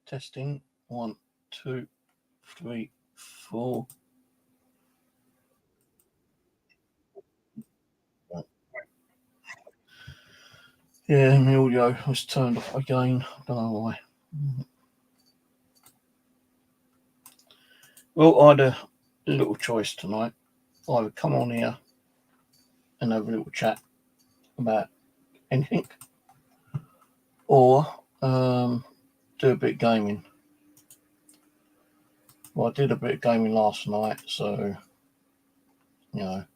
Testing. 1, 2, 3, 4. Yeah, my audio was turned off again. Don't know why. Well, I had a little choice tonight. I would come on here and have a little chat about anything, or do a bit of gaming. Well, I did a bit of gaming last night, so I'll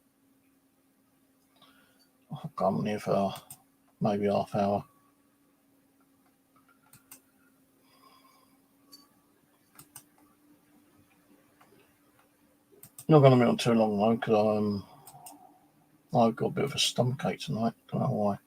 come on here for maybe half hour. Not going to be on too long though, because I've got a bit of a stomachache tonight. Don't know why.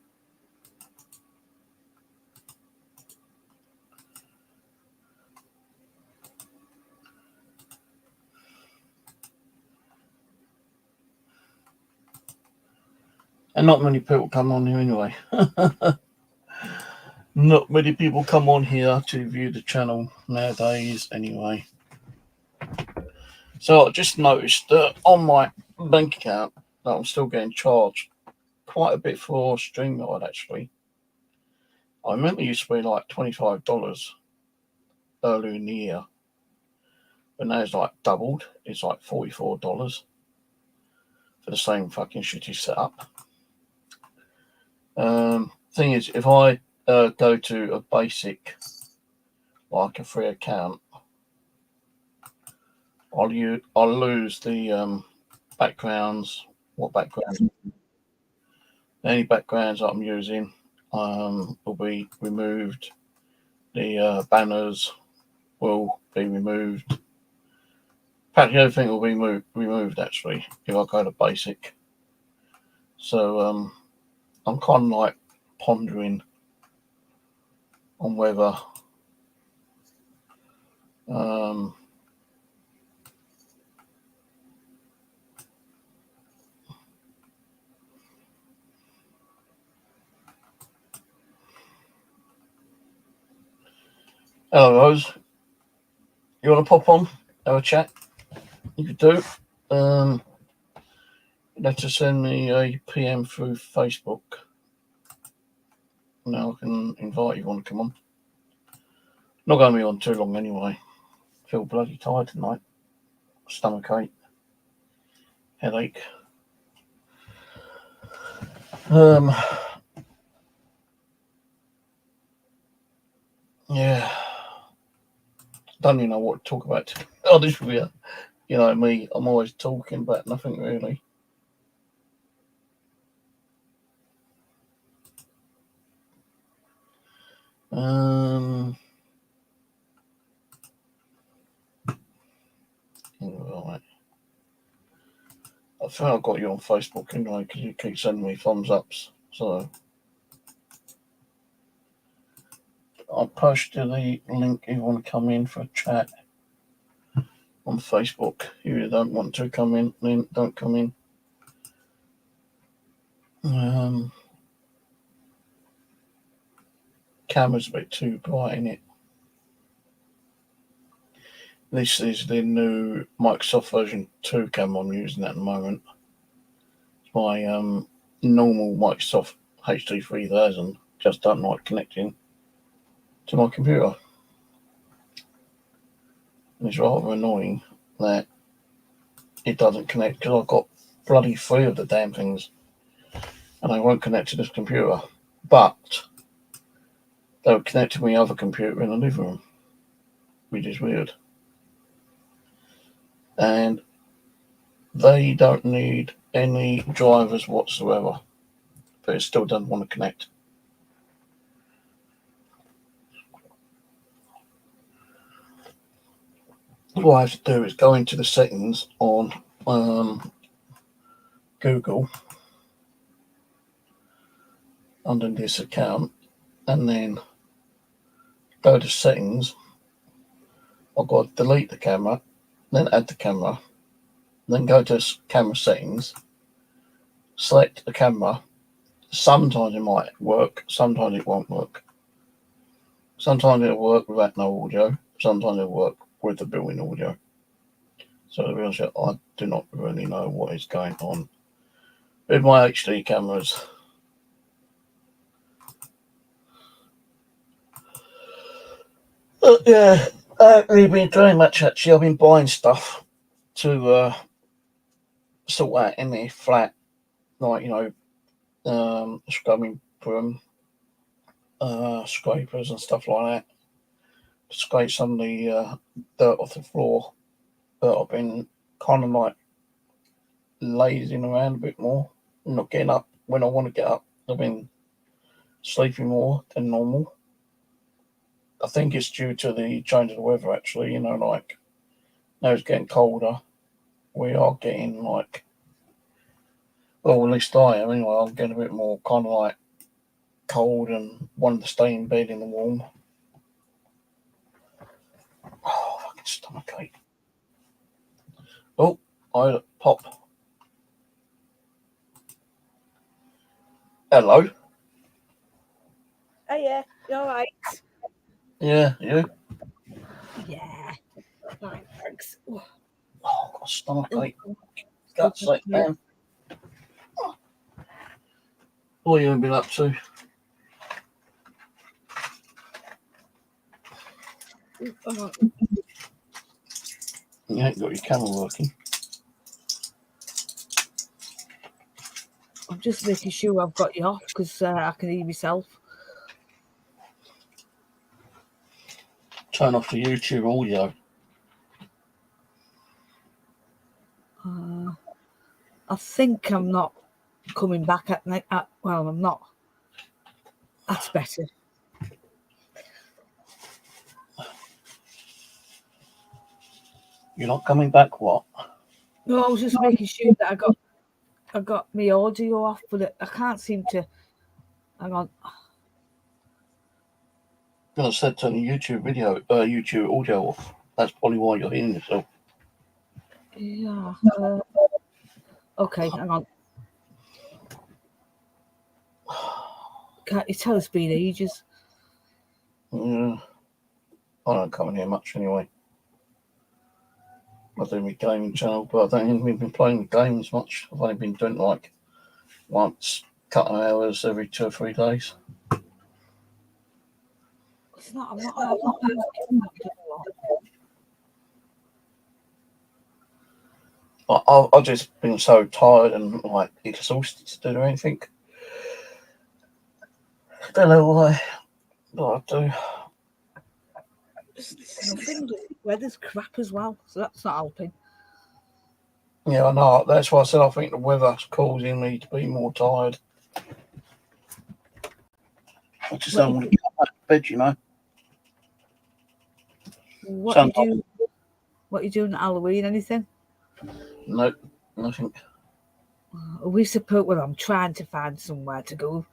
And not many people come on here anyway. Not many people come on here to view the channel nowadays anyway. So I just noticed that on my bank account that I'm still getting charged quite a bit for Streamyard actually. I remember it used to be like $25 earlier in the year. But now it's like doubled. It's like $44 for the same fucking shitty setup. Thing is, if I go to a basic, like a free account, I'll lose the backgrounds. What backgrounds? Any backgrounds that I'm using will be removed. The banners will be removed. Practically everything will be removed actually if I go to basic. So I'm kind of like pondering on whether hello Rose, you want to pop on, have a chat? You could do. You'd have to send me a PM through Facebook. Now I can invite you if you want to come on. Not going to be on too long anyway. Feel bloody tired tonight. Stomachache. Headache. Yeah. Don't even know what to talk about. Oh, this will be me. I'm always talking about nothing really. Right. I think I've got you on Facebook anyway because you keep sending me thumbs ups. So I'll post you the link if you want to come in for a chat on Facebook. If you don't want to come in, then don't come in. Camera's a bit too bright in it. This is the new Microsoft version 2 camera I'm using at the moment. It's my normal Microsoft HD 3000. Just don't like connecting to my computer. And it's rather annoying that it doesn't connect because I've got bloody 3 of the damn things and they won't connect to this computer. But they would connect to my other computer in the living room, which is weird. And they don't need any drivers whatsoever, but it still doesn't want to connect. What I have to do is go into the settings on Google under this account and then go to settings. I've got to delete the camera, then add the camera, then go to camera settings, select the camera. Sometimes it might work, sometimes it won't work. Sometimes it'll work without no audio. Sometimes it'll work with the built-in audio. So to be honest, I do not really know what is going on with my HD cameras. But yeah, I haven't really been doing much actually. I've been buying stuff to sort out in the flat, like scrubbing broom, scrapers and stuff like that. To scrape some of the dirt off the floor. But I've been kind of like lazing around a bit more, not getting up when I want to get up. I've been sleeping more than normal. I think it's due to the change of the weather, actually. Like now it's getting colder. We are getting like, well, at least I am anyway. I'm getting a bit more kind of like cold and wanting to stay in bed in the warm. Oh, fucking stomach ache. Oh, I pop. Hello. Oh yeah, you all right? Yeah, you? Yeah. Right, thanks. Oh, I've got a stomach ache. Guts ache, man. What have you been up to? You ain't got your camera working. I'm just making sure I've got you off because I can hear myself. Turn off the YouTube audio. I think I'm not coming back at night. Well, I'm not. That's better. You're not coming back, what? No, I was just making sure that I got my audio off, but I can't seem to. Hang on. I said turn the YouTube audio off. That's probably why you're hearing yourself. Yeah. Okay, hang on. Can't you tell it's been ages? Yeah. I don't come in here much anyway. I do my gaming channel, but I don't even been playing games much. I've only been doing like once, couple of hours every 2 or 3 days. It's not. I'm not doing a lot. I've just been so tired and like exhausted to do anything. I don't know why, but I do. The weather's crap as well, so that's not helping. Yeah, I know. That's why I said I think the weather's causing me to be more tired. I just don't want to get out of bed, you know. What you doing at Halloween? Anything? Nope, nothing. Are we suppose? Well, I'm trying to find somewhere to go.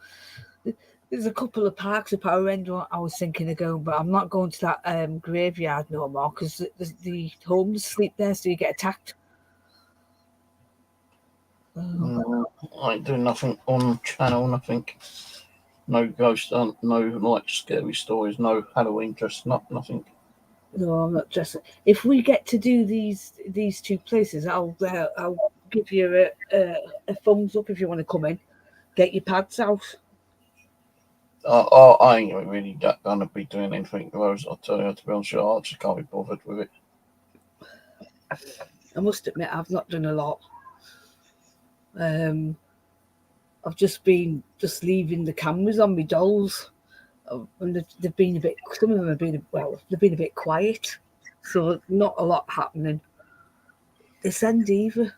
There's a couple of parks up our end I was thinking of going, but I'm not going to that graveyard no more because the homeless sleep there, so you get attacked. No, I ain't doing nothing on channel, nothing. No ghost hunt, no like scary stories, no Halloween dress, nothing. No, I'm not dressing. If we get to do these 2 places, I'll give you a thumbs up if you want to come in. Get your pads out. I ain't really gonna be doing anything with those. I'll tell you, to be honest, I just can't be bothered with it. I must admit, I've not done a lot. I've just been leaving the cameras on my dolls, and they've been a bit. Some of them have been they've been a bit quiet, so not a lot happening. This end either.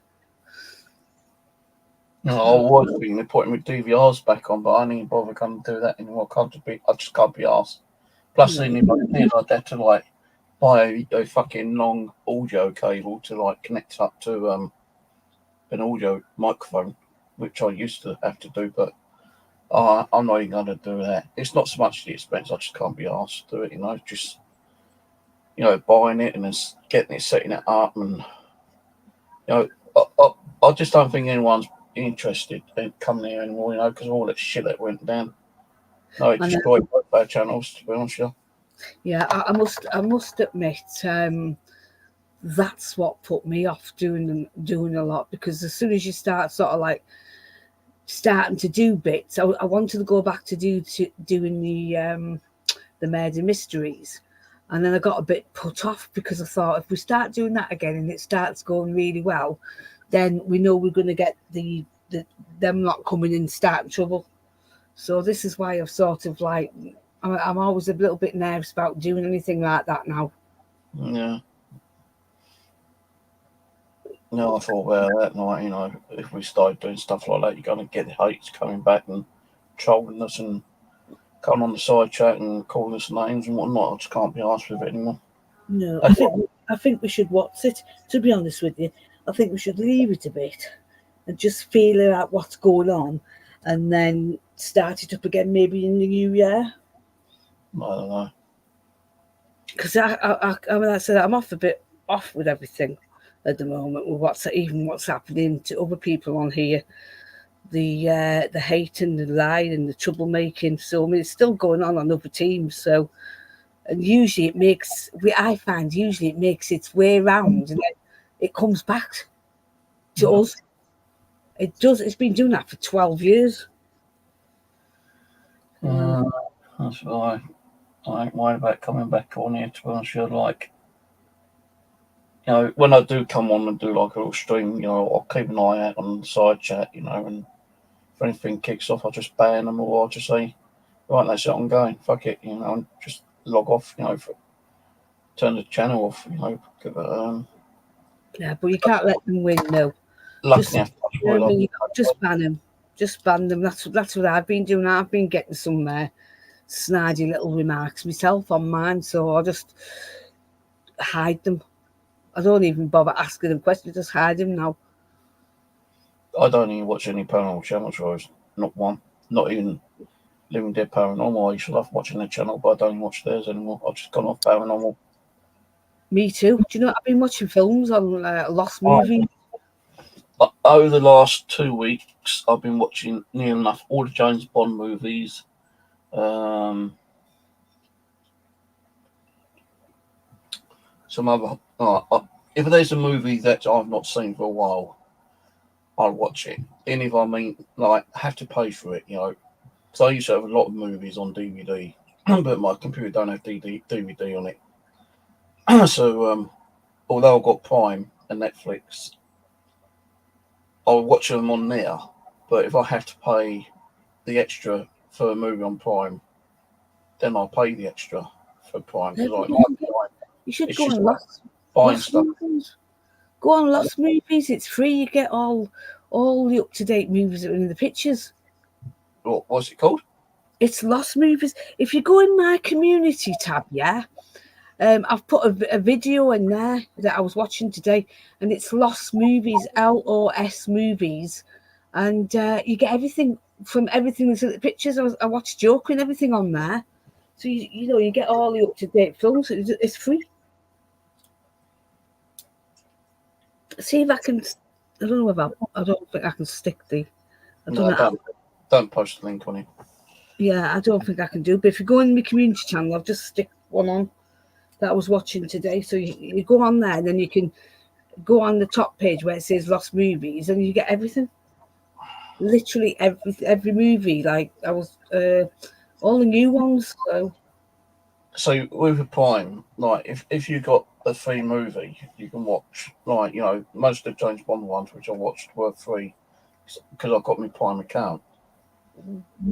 I was thinking of putting my DVRs back on, but I ain't bother going to do that anymore. I just can't be asked. Plus, then if I did, I'd have to like buy a fucking long audio cable to like connect up to an audio microphone, which I used to have to do, but I'm not even going to do that. It's not so much the expense; I just can't be asked to do it. Just buying it and then getting it, setting it up, and I just don't think anyone's interested in coming here anymore. Because of all that shit that went down. No, it destroyed both our channels. To be honest, with you. Yeah, I must admit, that's what put me off doing a lot, because as soon as you start sort of like starting to do bits, I wanted to go back to doing the murder mysteries, and then I got a bit put off because I thought if we start doing that again and it starts going really well, then we know we're going to get the them not coming in starting trouble. So this is why I've sort of like I'm always a little bit nervous about doing anything like that now. Yeah. No, I thought about that night. If we started doing stuff like that, you're going to get the hates coming back and trolling us and coming on the side chat and calling us names and whatnot. I just can't be asked with it anymore. No, That's I think we should watch it. To be honest with you, I think we should leave it a bit and just feel out what's going on, and then start it up again maybe in the new year. I don't know. Because I mean, I said I'm off with everything at the moment with what's happening to other people on here, the hate and the lying and the troublemaking. So I mean, it's still going on other teams. So, and usually I find usually it makes its way around and then it comes back to us. It does. It's been doing that for 12 years. That's why I ain't worried about coming back on here. To be honest, like, when I do come on and do like a little stream, I'll keep an eye out on the side chat, and if anything kicks off, I'll just ban them, or I'll just say, right, that's it, I'm going, fuck it, and just log off, turn the channel off, Yeah, but you can't let them win, no. Just ban them. Just ban them. That's what I've been doing. I've been getting some snidey little remarks myself on mine, so I just hide them. I don't even bother asking them questions. Just hide them now. I don't even watch any paranormal channel shows. Not one. Not even Living Dead Paranormal. I used to love watching the channel, but I don't even watch theirs anymore. I've just gone off paranormal. Me too. Do you know I've been watching films on Lost Movies? Over the last 2 weeks, I've been watching near enough all the James Bond movies. Some other. If there's a movie that I've not seen for a while, I'll watch it. And if I have to pay for it, because I used to have a lot of movies on DVD, but my computer don't have DVD on it. So, although I've got Prime and Netflix, I'll watch them on there. But if I have to pay the extra for a movie on Prime, then I'll pay the extra for Prime. You should go on Lost Movies. Go on Lost Movies. It's free. You get all the up-to-date movies that are in the pictures. What's it called? It's Lost Movies. If you go in my community tab, I've put a video in there that I was watching today, and it's Lost Movies, LOS Movies, and you get everything from everything that's in the pictures. I watched Joker and everything on there, so you get all the up-to-date films. It's free. See if I can. I don't know I don't think I can stick the. Don't post the link on it. Yeah, I don't think I can do. But if you go in my community channel, I'll just stick one on that I was watching today. So you go on there, and then you can go on the top page where it says Lost Movies, and you get everything. Literally every movie. Like I was all the new ones. So with a Prime, like if you got a free movie, you can watch most of the James Bond ones, which I watched, were free because I've got my Prime account.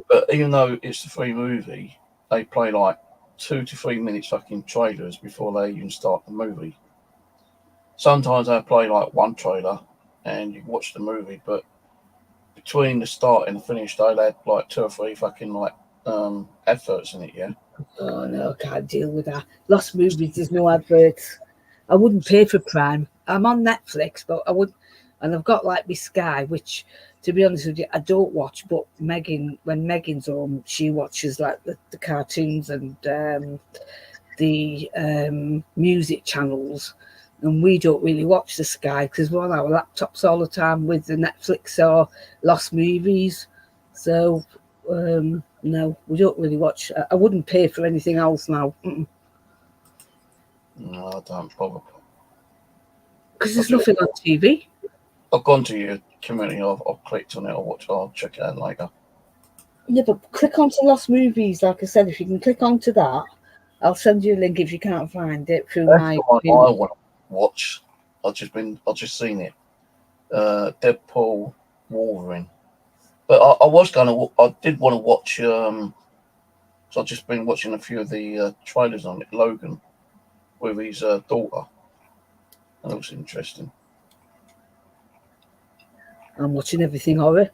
But even though it's a free movie, they play like 2 to 3 minutes fucking trailers before they even start the movie. Sometimes they play like one trailer and you watch the movie, but between the start and the finish, they'll add like 2 or 3 fucking adverts in it, yeah. Oh no, I can't deal with that. Lost Movies, there's no adverts. I wouldn't pay for Prime. I'm on Netflix, but I would, and I've got like my Sky, which, to be honest with you, I don't watch. But when Megan's home, she watches like the cartoons and the music channels, and we don't really watch the Sky because we're on our laptops all the time with the Netflix or Lost Movies. So no, we don't really watch. I wouldn't pay for anything else now. No, I don't bother. Because there's nothing on TV. I've gone to your community. I've clicked on it. I'll check it out later. Yeah, but click onto Lost Movies. Like I said, if you can click onto that, I'll send you a link if you can't find it through That's my. the one I want to watch. I've just seen it. Deadpool, Wolverine. But I did want to watch. So I've just been watching a few of the trailers on it. Logan with his daughter. That looks interesting. I'm watching everything horror.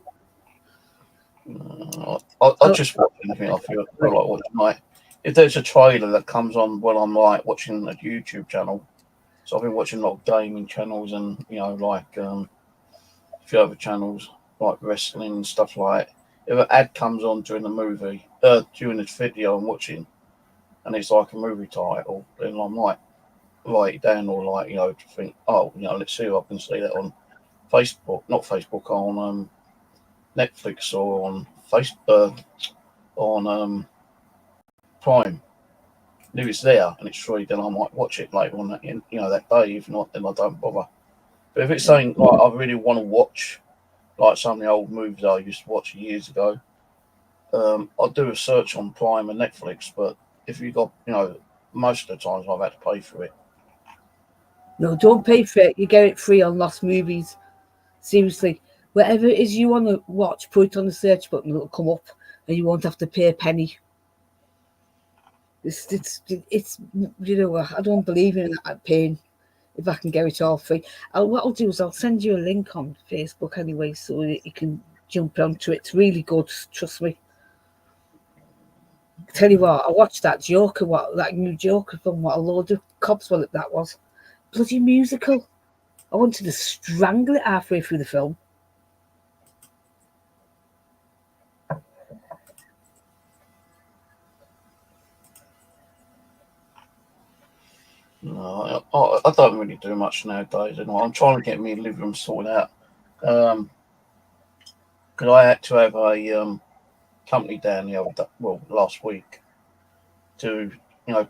I'll just watch anything I feel like watching. Like, if there's a trailer that comes on while I'm like watching a YouTube channel, so I've been watching a lot of gaming channels and like a few other channels like wrestling and stuff like. If an ad comes on during the movie, during the video I'm watching, and it's like a movie title, then I might write it down or like to think, oh, let's see if I can see that on Facebook, not Facebook, on Netflix or on Facebook, on Prime. And if it's there and it's free, then I might watch it later on that that day. If not, then I don't bother. But if it's something like I really want to watch, like some of the old movies I used to watch years ago, I'll do a search on Prime and Netflix. But if you got, most of the times I've had to pay for it. No, don't pay for it. You get it free on Lost Movies. Seriously, whatever it is you want to watch, put it on the search button. It'll come up, and you won't have to pay a penny. It's I don't believe in that paying if I can get it all free. What I'll do is I'll send you a link on Facebook anyway, so that you can jump onto it. It's really good, trust me. I tell you what, I watched that new Joker film. What a load of cops that was. Bloody musical. I wanted to strangle it halfway through the film. No, I don't really do much nowadays. I'm trying to get my living room sorted out. Because I had to have a company down last week to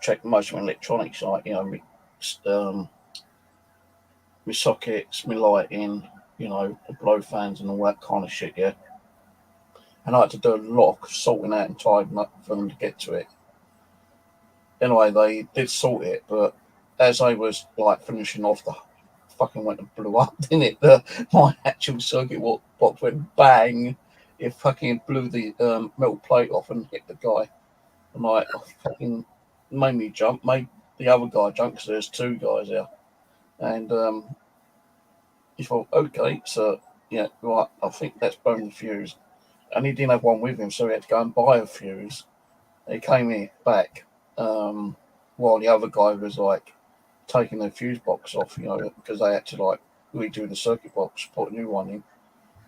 check most of my electronics, like my sockets, my lighting, the blow fans and all that kind of shit. Yeah, and I had to do a lot of sorting out and tidying up for them to get to it. Anyway, they did sort it, but as I was like finishing off, the fucking went and blew up, didn't it? My actual circuit box went bang. It fucking blew the metal plate off and hit the guy. And like, fucking made me jump, made the other guy jump because there's two guys there. And he thought, okay, so yeah, right, I think that's blown the fuse. And he didn't have one with him, so he had to go and buy a fuse. He came in back while the other guy was like taking the fuse box off, because they had to like redo the circuit box, put a new one in.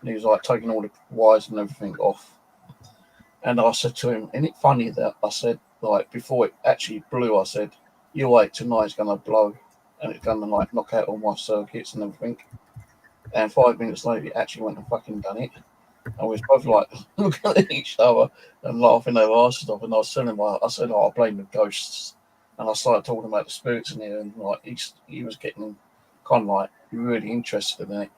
And he was like taking all the wires and everything off. And I said to him, isn't it funny that I said, like, before it actually blew, I said, you wait, tonight's going to blow and it's going to like knock out all my circuits and everything. And 5 minutes later, it actually went and fucking done it. And we was both like looking at each other and laughing their asses off. And I was telling him, I said, I blame the ghosts. And I started talking about the spirits in here, and like he was getting kind of like really interested in it.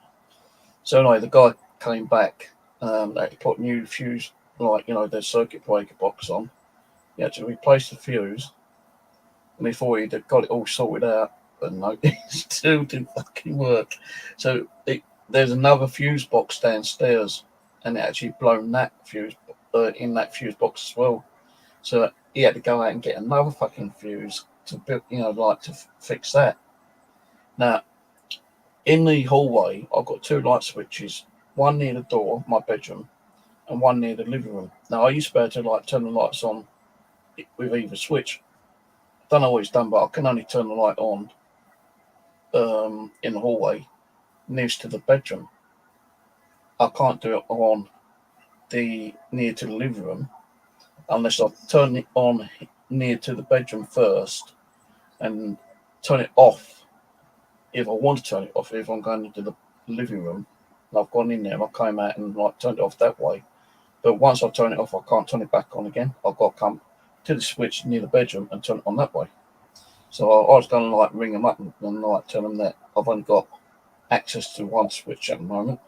So anyway, the guy came back. They put new fuse, like their circuit breaker box on. He had to replace the fuse, and he thought he'd got it all sorted out, but no, it still didn't fucking work. So there's another fuse box downstairs, and it actually blown that fuse in that fuse box as well. So he had to go out and get another fucking fuse to to fix that. Now, in the hallway, I've got two light switches, one near the door, my bedroom, and one near the living room. Now, I used to be able to like turn the lights on with either switch. Don't know what it's done, but I can only turn the light on in the hallway nearest to the bedroom. I can't do it on the near to the living room unless I turn it on near to the bedroom first and turn it off if I want to turn it off. If I'm going into the living room and I've gone in there and I came out and like turned it off that way. But once I turn it off, I can't turn it back on again. I've got to come to the switch near the bedroom and turn it on that way. So I was going to like ring them up and like tell them that I've only got access to one switch at the moment.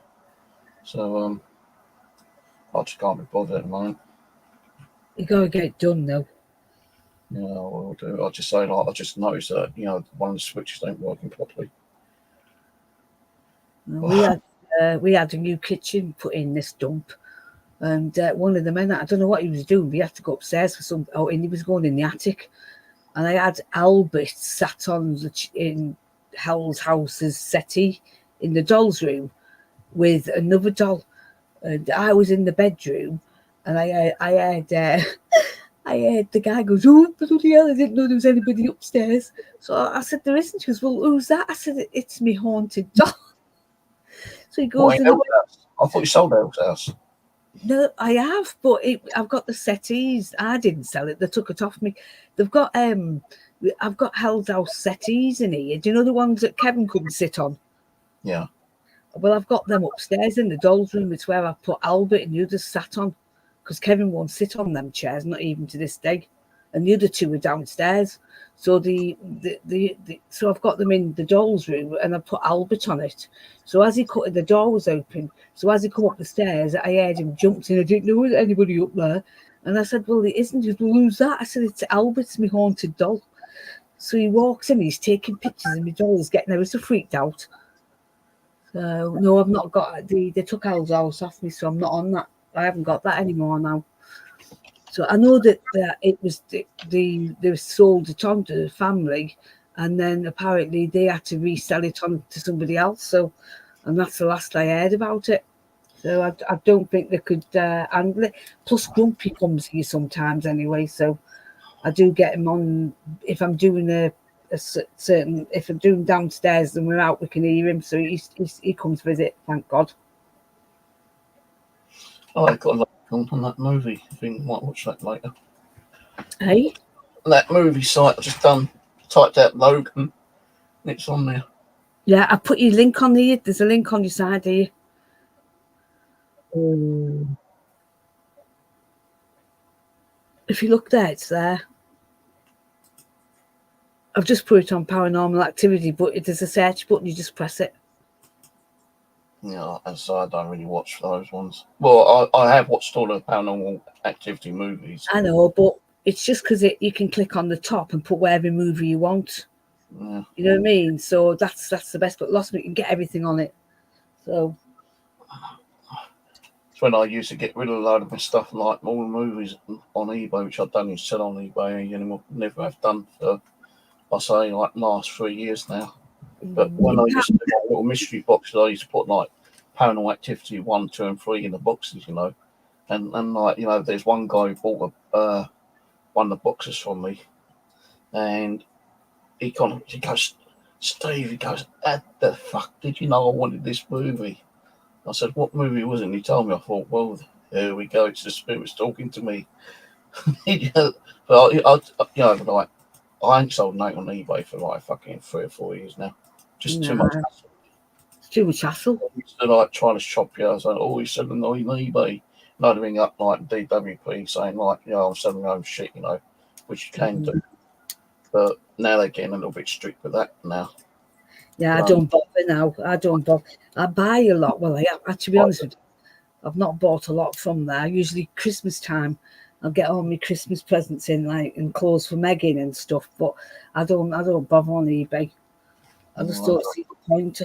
So I just can't be bothered at the moment. You gotta get it done though. Yeah, I will do. I'll just say like I just noticed that one of the switches ain't working properly. We had a new kitchen put in this dump, and one of the men, I don't know what he was doing, but he had to go upstairs for some. Oh, and he was going in the attic, and I had Albert sat on in Hell's House's settee in the doll's room with another doll, and I was in the bedroom, and I had. I heard the guy goes, "Oh, bloody hell, I didn't know there was anybody upstairs." So I said, "There isn't." He goes, "Well, who's that?" I said, "It's me haunted doll." So he goes, I thought you sold El's house. "No, I have, but I've got the settees. I didn't sell it. They took it off me. They've got I've got Hell's House settees in here. Do you know the ones that Kevin couldn't sit on? Yeah. Well, I've got them upstairs in the doll's room. It's where I put Albert and the others sat on, because Kevin won't sit on them chairs, not even to this day. And the other two are downstairs. So so I've got them in the doll's room, and I put Albert on it. So as he cut, the door was open. So as he come up the stairs, I heard him jumped in. I didn't know there was anybody up there. And I said, "Well, it isn't." He goes, "Well, who's that?" I said, "It's Albert's, my haunted doll." So he walks in, he's taking pictures, and my doll is getting ever so freaked out. So no, I've not got they took Al's house off me, so I'm not on that. I haven't got that anymore now. So I know that it was they sold it on to the family, and then apparently they had to resell it on to somebody else. So, and that's the last I heard about it. So I don't think they could handle it. Plus, Grumpy comes here sometimes anyway, so I do get him on if I'm doing a certain, if I'm doing downstairs and we're out, we can hear him. So he comes visit. Thank God. Oh, I got a link on that movie. I think I might watch that later. Hey, That movie site I just typed out Logan. It's on there. yeah, I put your link on there. There's a link on your side here. Oh. If you look there, it's there. I've just put it on Paranormal Activity, but there's a search button. You just press it. Yeah, and so I don't really watch those ones. Well, I have watched all the Paranormal Activity movies. I know, but it's just because you can click on the top and put whatever movie you want. Yeah. You know what I mean? So that's the best. But Lost Me, you can get everything on it. So It's when I used to get rid of a load of my stuff, like all the movies on eBay, which I don't even sell on eBay anymore. Never have done for, I say, like last 3 years now. But when I used to do my little mystery boxes, I used to put like Paranormal Activity 1, 2, and 3 in the boxes, and like there's one guy who bought one of the boxes from me, and he goes, "Steve," he goes, "How the fuck did you know I wanted this movie?" I said, "What movie was it?" And he told me. I thought, well, here we go. It's the spirits talking to me. But like I ain't sold nothing on eBay for like fucking 3 or 4 years now. Just too much hassle. It's too much hassle. I used to like trying to shop you. I was like, "Oh, he's selling on eBay." And I'd ring up like DWP saying like, "I'm selling my own shit," which you can do. But now they're getting a little bit strict with that now. Yeah, I don't bother now. I don't bother. I buy a lot. Well, to be honest with you, I've not bought a lot from there. Usually Christmas time, I'll get all my Christmas presents in, like, and clothes for Megan and stuff. But I don't bother on eBay. I just don't see the point.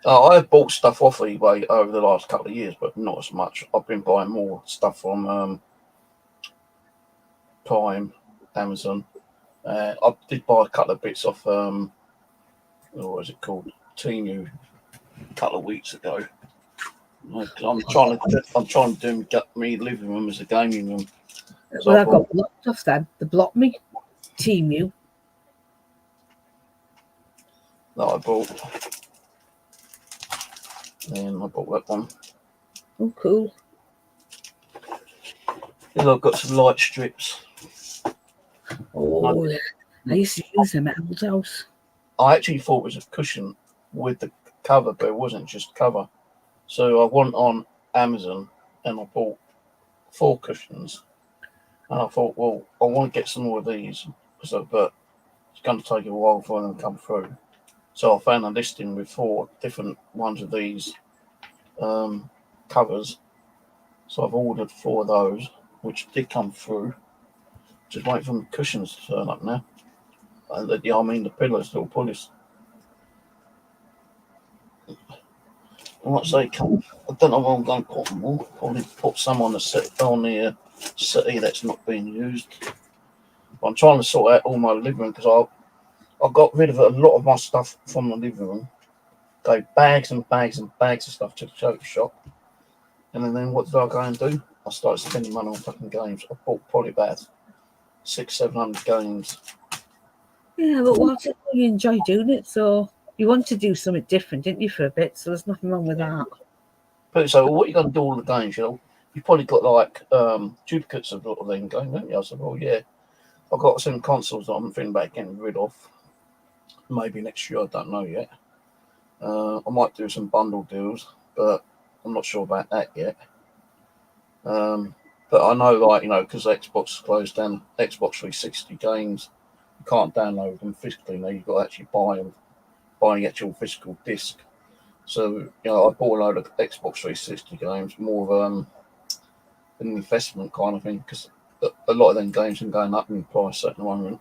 I have bought stuff off eBay over the last couple of years, but not as much. I've been buying more stuff from Prime, Amazon. I did buy a couple of bits off what is it called, Temu, a couple of weeks ago. I'm trying to do me living room as a gaming room. So well, I got blocked off them. They blocked me. Temu. That I bought. And I bought that one. Oh, cool. Then I've got some light strips. Oh, I used to use them at El's house. I actually thought it was a cushion with the cover, but it wasn't just cover. So I went on Amazon and I bought 4 cushions. And I thought, well, I want to get some more of these. But going to take a while for them to come through. So I found a listing with 4 different ones of these covers. So I've ordered 4 of those, which did come through. Just wait for the cushions to turn up now. The pillows, little pulleys. Once they come, I don't know where I'm going to put them all. Probably put some on the settee that's not being used. But I'm trying to sort out all my living room because I got rid of a lot of my stuff from the living room. Gave bags and bags and bags of stuff to the charity shop. And then what did I go and do? I started spending money on fucking games. I bought probably about 600-700 games. Yeah, but what if you enjoy doing it? So you want to do something different, didn't you, for a bit? So there's nothing wrong with that. But so what are you going to do all the games? You've probably got like duplicates of a lot of them games, haven't you? I said, well, yeah. I've got some consoles that I'm thinking about getting rid of. Maybe next year, I don't know yet. I might do some bundle deals, but I'm not sure about that yet. But I know, because Xbox closed down Xbox 360 games, you can't download them physically now. You've got to actually buy the actual physical disc. So, I bought a load of Xbox 360 games, more of an investment kind of thing, because a lot of them games are going up in price at the moment.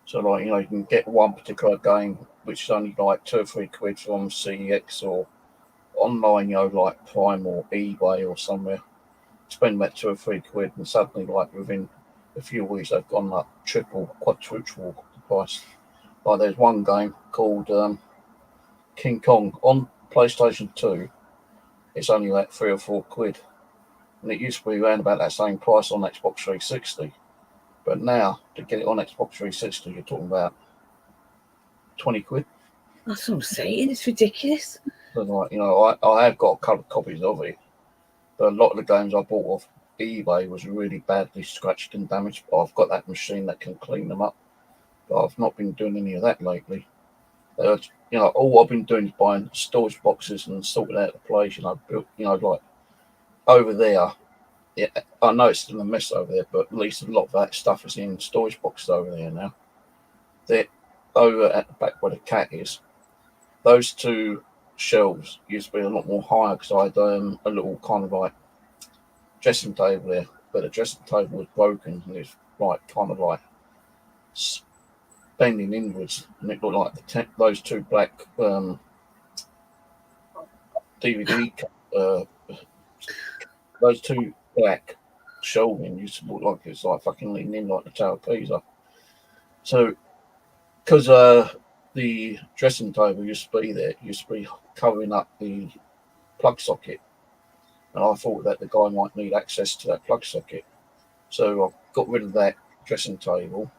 So, you can get one particular game, which is only like 2 or 3 quid from CEX or online, like Prime or eBay or somewhere. Spend about 2 or 3 quid, and suddenly, within a few weeks, they've gone up triple, quadruple the price. Like, there's one game called King Kong on PlayStation 2. It's only like 3 or 4 quid. And it used to be around about that same price on Xbox 360. But now, to get it on Xbox 360, you're talking about 20 quid. That's what I'm saying. It's ridiculous. So, I have got a couple of copies of it. But a lot of the games I bought off eBay was really badly scratched and damaged. But I've got that machine that can clean them up. But I've not been doing any of that lately. All I've been doing is buying storage boxes and sorting out the place. Like over there. Yeah, I know it's still a mess over there, but at least a lot of that stuff is in storage boxes over there now. They're over at the back where the cat is. Those 2 shelves used to be a lot more higher because I had a little kind of like dressing table there, but the dressing table was broken and it's kind of like bending inwards, and it looked like those 2 black DVD those 2 black shelving used to look like it's like fucking leaning in like the Tower of Pisa. So, because the dressing table used to be covering up the plug socket, and I thought that the guy might need access to that plug socket. So I got rid of that dressing table,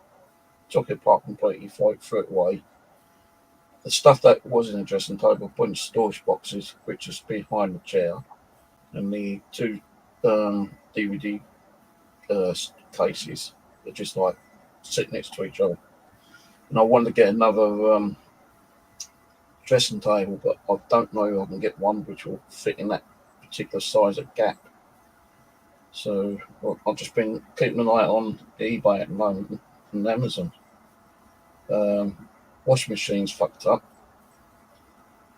took it apart completely, threw it away. The stuff that was in the dressing table put in storage boxes, which is behind the chair, and the 2 DVD cases are just like sitting next to each other. And I wanted to get another dressing table, but I don't know if I can get one which will fit in that particular size of gap. So I've just been keeping an eye on eBay at the moment and Amazon. Washing machine's fucked up.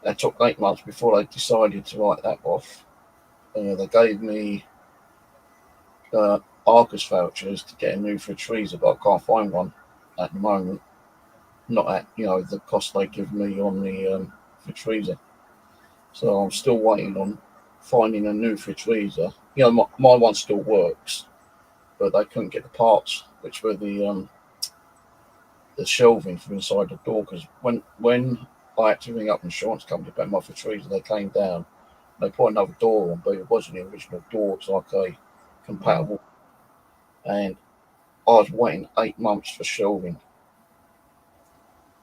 It took 8 months before they decided to write that off. They gave me Argos vouchers to get a new fridge freezer, but I can't find one at the moment. Not at the cost they give me on the fridge freezer. So I'm still waiting on finding a new fridge freezer. My one still works, but they couldn't get the parts, which were the shelving from inside the door. Because when I had to ring up insurance company about my fridge freezer, they came down. They put another door on, but it wasn't the original door. It's like a compatible. And I was waiting 8 months for shelving.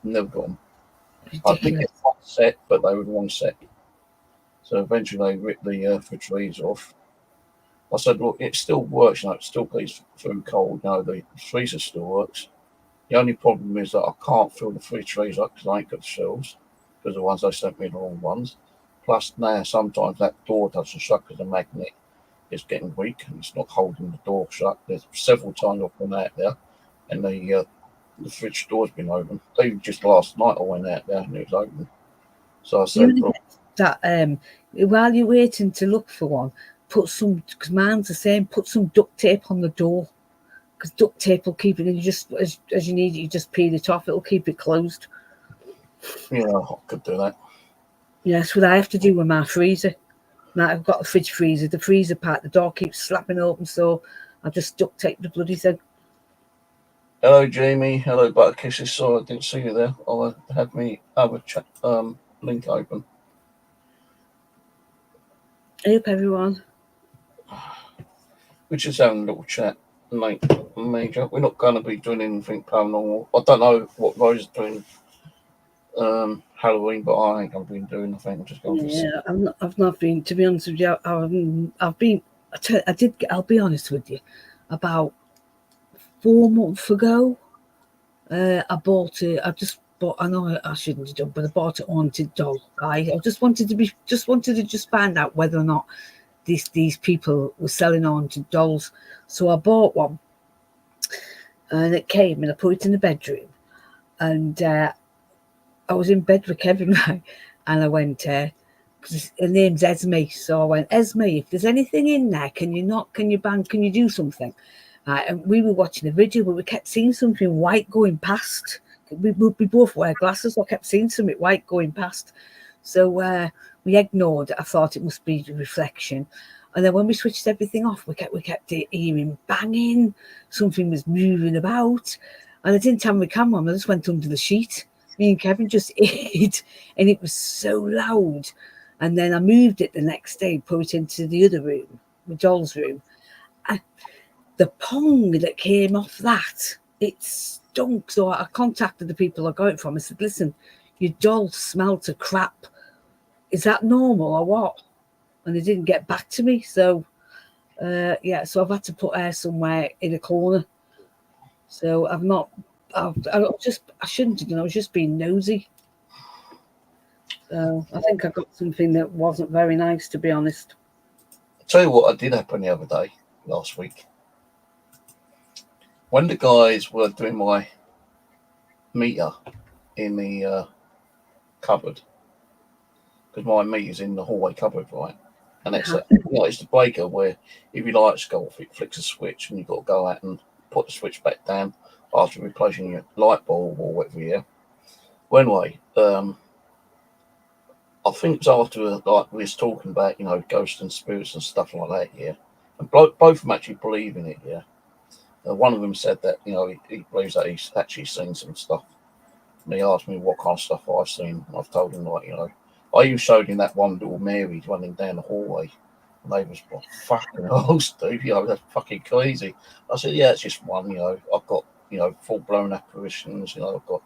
Never got them. I did get one set, but they were the wrong set. So eventually they ripped the fridge freezer off. I said, look, it still works. It still keeps food cold. The freezer still works. The only problem is that I can't fill the fridge freezer up because I ain't got the shelves, because the ones they sent me are the wrong ones. Plus now sometimes that door doesn't shut because the magnet is getting weak and it's not holding the door shut. There's several times I've gone out there and the the fridge door's been open. Even just last night I went out there and it was open. So I You said, know look, that while you're waiting to look for one, put some, because mine's the same, put some duct tape on the door, because duct tape will keep it, and you just, as you need it, you just peel it off, it'll keep it closed. yeah, I could do that. Yeah, that's what I have to do with my freezer. Now I've got a fridge freezer, the freezer part, the door keeps slapping open, so I just duct tape the bloody thing. Hello, Jamie. Hello, Butterkisses. Sorry I didn't see you there. I had me other chat link open. I hope everyone. We're just having a little chat, mate. Major. We're not going to be doing anything paranormal. I don't know what Rose is doing Halloween, but I ain't going to be doing nothing. I'm just going to. Yeah, I've not been. To be honest with you, I've been. I'll be honest with you. About 4 months ago, I bought it. I just bought. I know I shouldn't have done, but I bought a haunted doll. I just wanted to find out whether or not these people were selling haunted dolls. So I bought one, and it came, and I put it in the bedroom, and I was in bed with Kevin, right, and I went. Because her name's Esme, so I went, Esme, if there's anything in there, can you do something? And we were watching a video, but we kept seeing something white going past. We both wear glasses, so I kept seeing something white going past. So we ignored it. I thought it must be the reflection. And then when we switched everything off, we kept hearing banging. Something was moving about. And I didn't have my camera on. I just went under the sheet. Me and Kevin just hid, and it was so loud. And then I moved it the next day, put it into the other room, the doll's room. And the pong that came off that, it stunk. So I contacted the people I got it from. I said, listen, your doll smelled of crap. Is that normal or what? And they didn't get back to me. So, so I've had to put her somewhere in a corner. So I shouldn't have done. I was just being nosy. So I think I got something that wasn't very nice, to be honest. I'll tell you what I did happen the other day, last week. When the guys were doing my meter in the cupboard, because my meter's in the hallway cupboard, right? And it's it's the breaker where if your lights go off, it flicks a switch, and you've got to go out and put the switch back down after replacing your light bulb or whatever. Yeah. Well, anyway, I think it's after like we was talking about ghosts and spirits and stuff like that. Yeah, and both of them actually believe in it. Yeah. One of them said that he believes that he's actually seen some stuff. And he asked me what kind of stuff I've seen. And I've told him I even showed him that one little Mary running down the hallway. And they was like, fucking hell, Steve, that's fucking crazy. I said, yeah, it's just one, I've got, full blown apparitions, I've got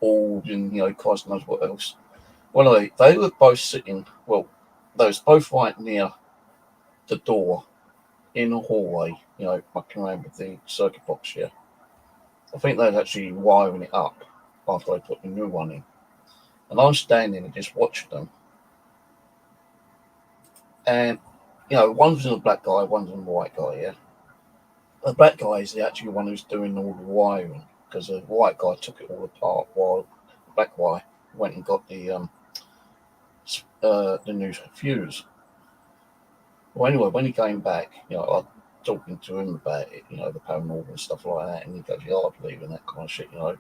orbs and, Christ knows what else. Well, anyway, they were both sitting, they was both right near the door in the hallway, mucking around with the circuit box here. I think they was actually wiring it up after they put the new one in. And I'm standing and just watching them. And, one's a black guy, one's a white guy, yeah. The black guy is actually the one who's doing all the wiring, because the white guy took it all apart while the black guy went and got the new fuse. Well, anyway, when he came back, I was talking to him about it, the paranormal and stuff like that, and he goes, yeah, I believe in that kind of shit, All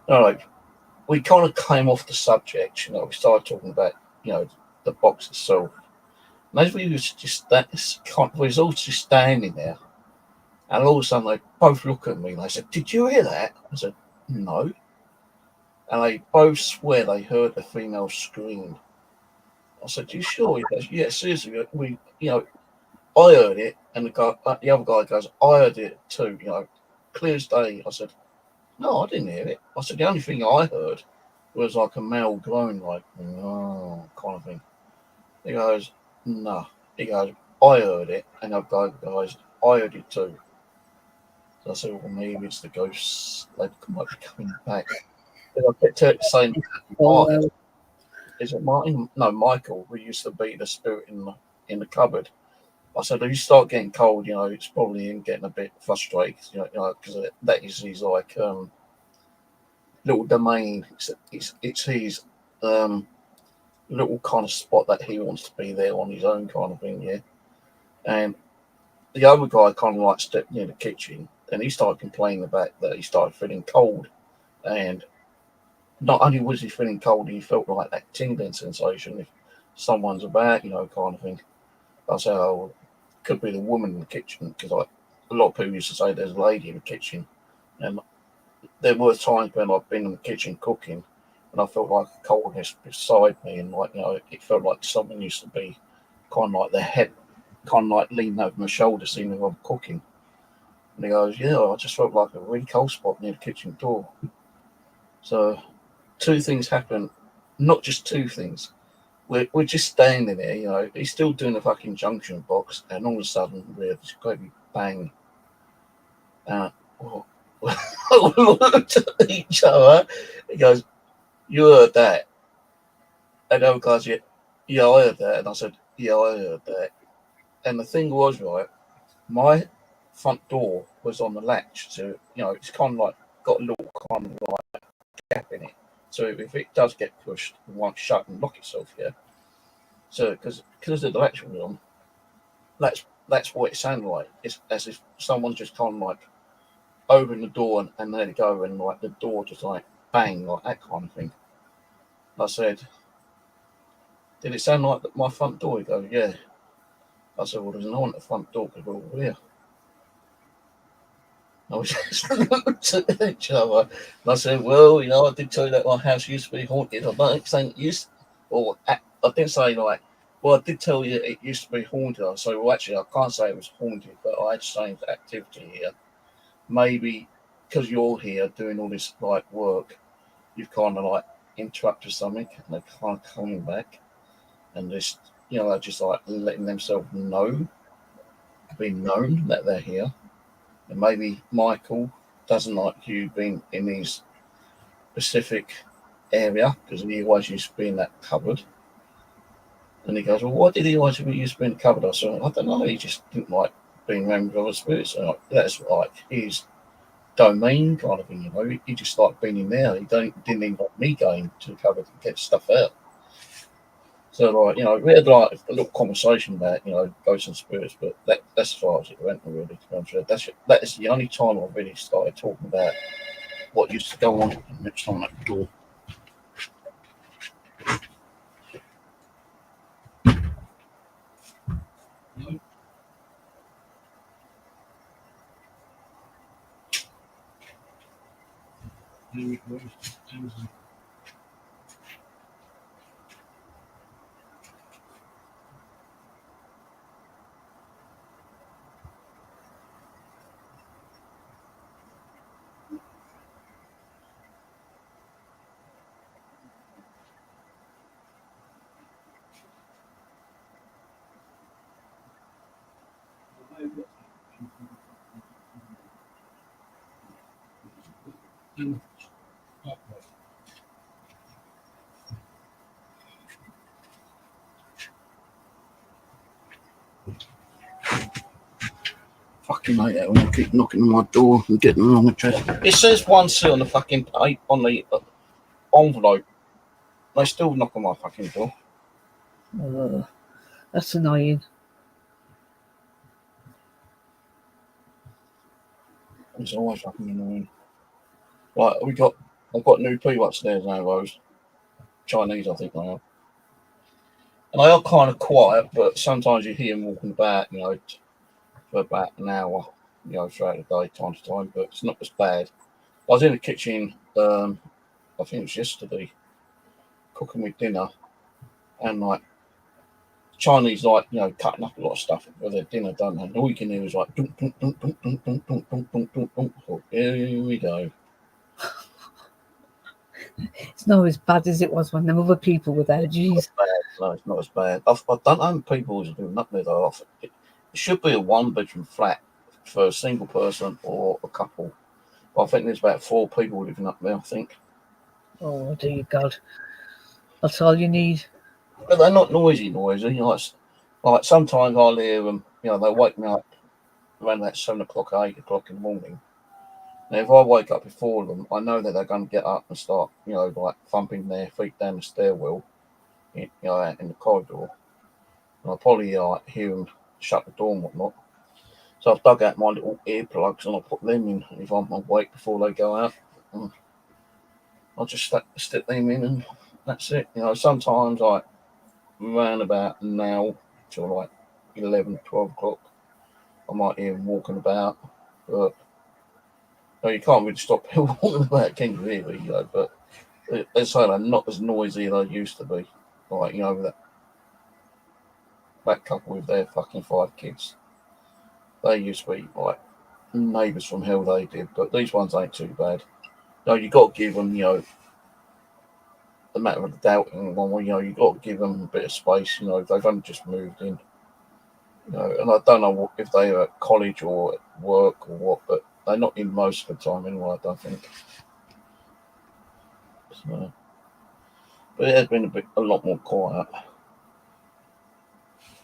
right. We kind of came off the subject, we started talking about, the box itself. And as we was all just standing there, and all of a sudden they both look at me and they said, did you hear that? I said, no. And they both swear they heard a female scream. I said, you sure? He goes, yeah, seriously, I heard it, and the other guy goes, I heard it too, clear as day. I said, no, I didn't hear it. I said, the only thing I heard was like a male groan, like, oh, kind of thing. He goes, no. He goes, I heard it. And the guy goes, I heard it too. So I said, well, maybe it's the ghosts. They might be coming back. And I kept saying, is it Martin? No, Michael, who used to be the spirit in the cupboard. I said, if you start getting cold, it's probably him getting a bit frustrated, because that is his like little domain. It's his little kind of spot that he wants to be there on his own kind of thing, yeah. And the other guy kind of like stepped near the kitchen, and he started complaining about that he started feeling cold, and not only was he feeling cold, he felt like that tingling sensation if someone's about, kind of thing. I said, oh, well, could be the woman in the kitchen, because a lot of people used to say there's a lady in the kitchen, and there were times when I've been in the kitchen cooking, and I felt like a coldness beside me, and it felt like someone used to be kind of like their head, kind of like leaning over my shoulder, seeing if I'm cooking. And he goes, yeah, I just felt like a really cold spot near the kitchen door. So two things happen, not just two things. We're just standing there, he's still doing the fucking junction box, and all of a sudden we're just going to bang. We looked at each other. He goes, you heard that? And the other guy's, yeah, I heard that. And I said, yeah, I heard that. And the thing was, right, my front door was on the latch, so it's kind of like got a little kind of like gap in it. So if it does get pushed, it won't shut and lock itself, yeah. So because the latch was on, that's what it sounded like. It's as if someone just kind of like opened the door and let it go, and like the door just like bang, like that kind of thing. I said, did it sound like my front door? He goes, yeah. I said, well, there's no one at the front door because we're all here. I was just looked at each other, and I said, well, I did tell you that my house used to be haunted. I don't think it used, or I didn't say like, well, I did tell you it used to be haunted. I said, well, actually, I can't say it was haunted, but I had strange activity here. Maybe because you're here doing all this like work, you've kind of like interrupted something, and they're kind of coming back, and just they're just like letting themselves be known that they're here. And maybe Michael doesn't like you being in his specific area because he always used to be in that cupboard. And he goes, well, why did he always used to be in the cupboard? I said, I don't know, he just didn't like being around with other spirits. And that's like his domain kind of thing, He just like being in there. He didn't even like me going to the cupboard to get stuff out. So like, we had like a little conversation about, ghosts and spirits, but that's as far as it went really, to be honest. That is the only time I really started talking about what used to go on next on that door. Fucking hate that when I keep knocking on my door and getting the wrong address. It says 1C on the fucking on the envelope. They still knock on my fucking door. That's annoying. It's always fucking annoying. Like I've got new people upstairs now, those Chinese, I think they are. And they are kind of quiet, but sometimes you hear them walking about, for about an hour, throughout the day, time to time, but it's not as bad. I was in the kitchen, I think it was yesterday, cooking with dinner, and like Chinese, like, cutting up a lot of stuff for their dinner, don't they? And all you can hear is like, dunk, dunk, dunk, dunk, dunk, dunk, dunk, dunk, dunk, dunk, dunk. Oh, here we go. It's not as bad as it was when them other people were there. Jeez. No, it's not as bad. I don't know people who's doing nothing there. It should be a one-bedroom flat for a single person or a couple. I think there's about 4 people living up there, I think. Oh, dear God. That's all you need. But they're not noisy. Like sometimes I'll hear them they wake me up around that 7 o'clock, 8 o'clock in the morning. Now, if I wake up before them, I know that they're going to get up and start, like thumping their feet down the stairwell, out in the corridor. And I'll probably hear them shut the door and whatnot. So I've dug out my little earplugs and I'll put them in if I'm awake before they go out. And I'll just stick them in and that's it. Sometimes around about now till like 11, 12 o'clock, I might hear them walking about. But you can't really stop people walking about, can you really? But they say they're not as noisy as they used to be. Like, that couple with their fucking 5 kids. They used to be like neighbours from hell, they did. But these ones ain't too bad. You got to give them, the matter of the doubting one. You got to give them a bit of space. They've only just moved in. And I don't know if they're at college or at work or what, but they're not in most of the time anyway, I don't think. So, but it has been a lot more quiet.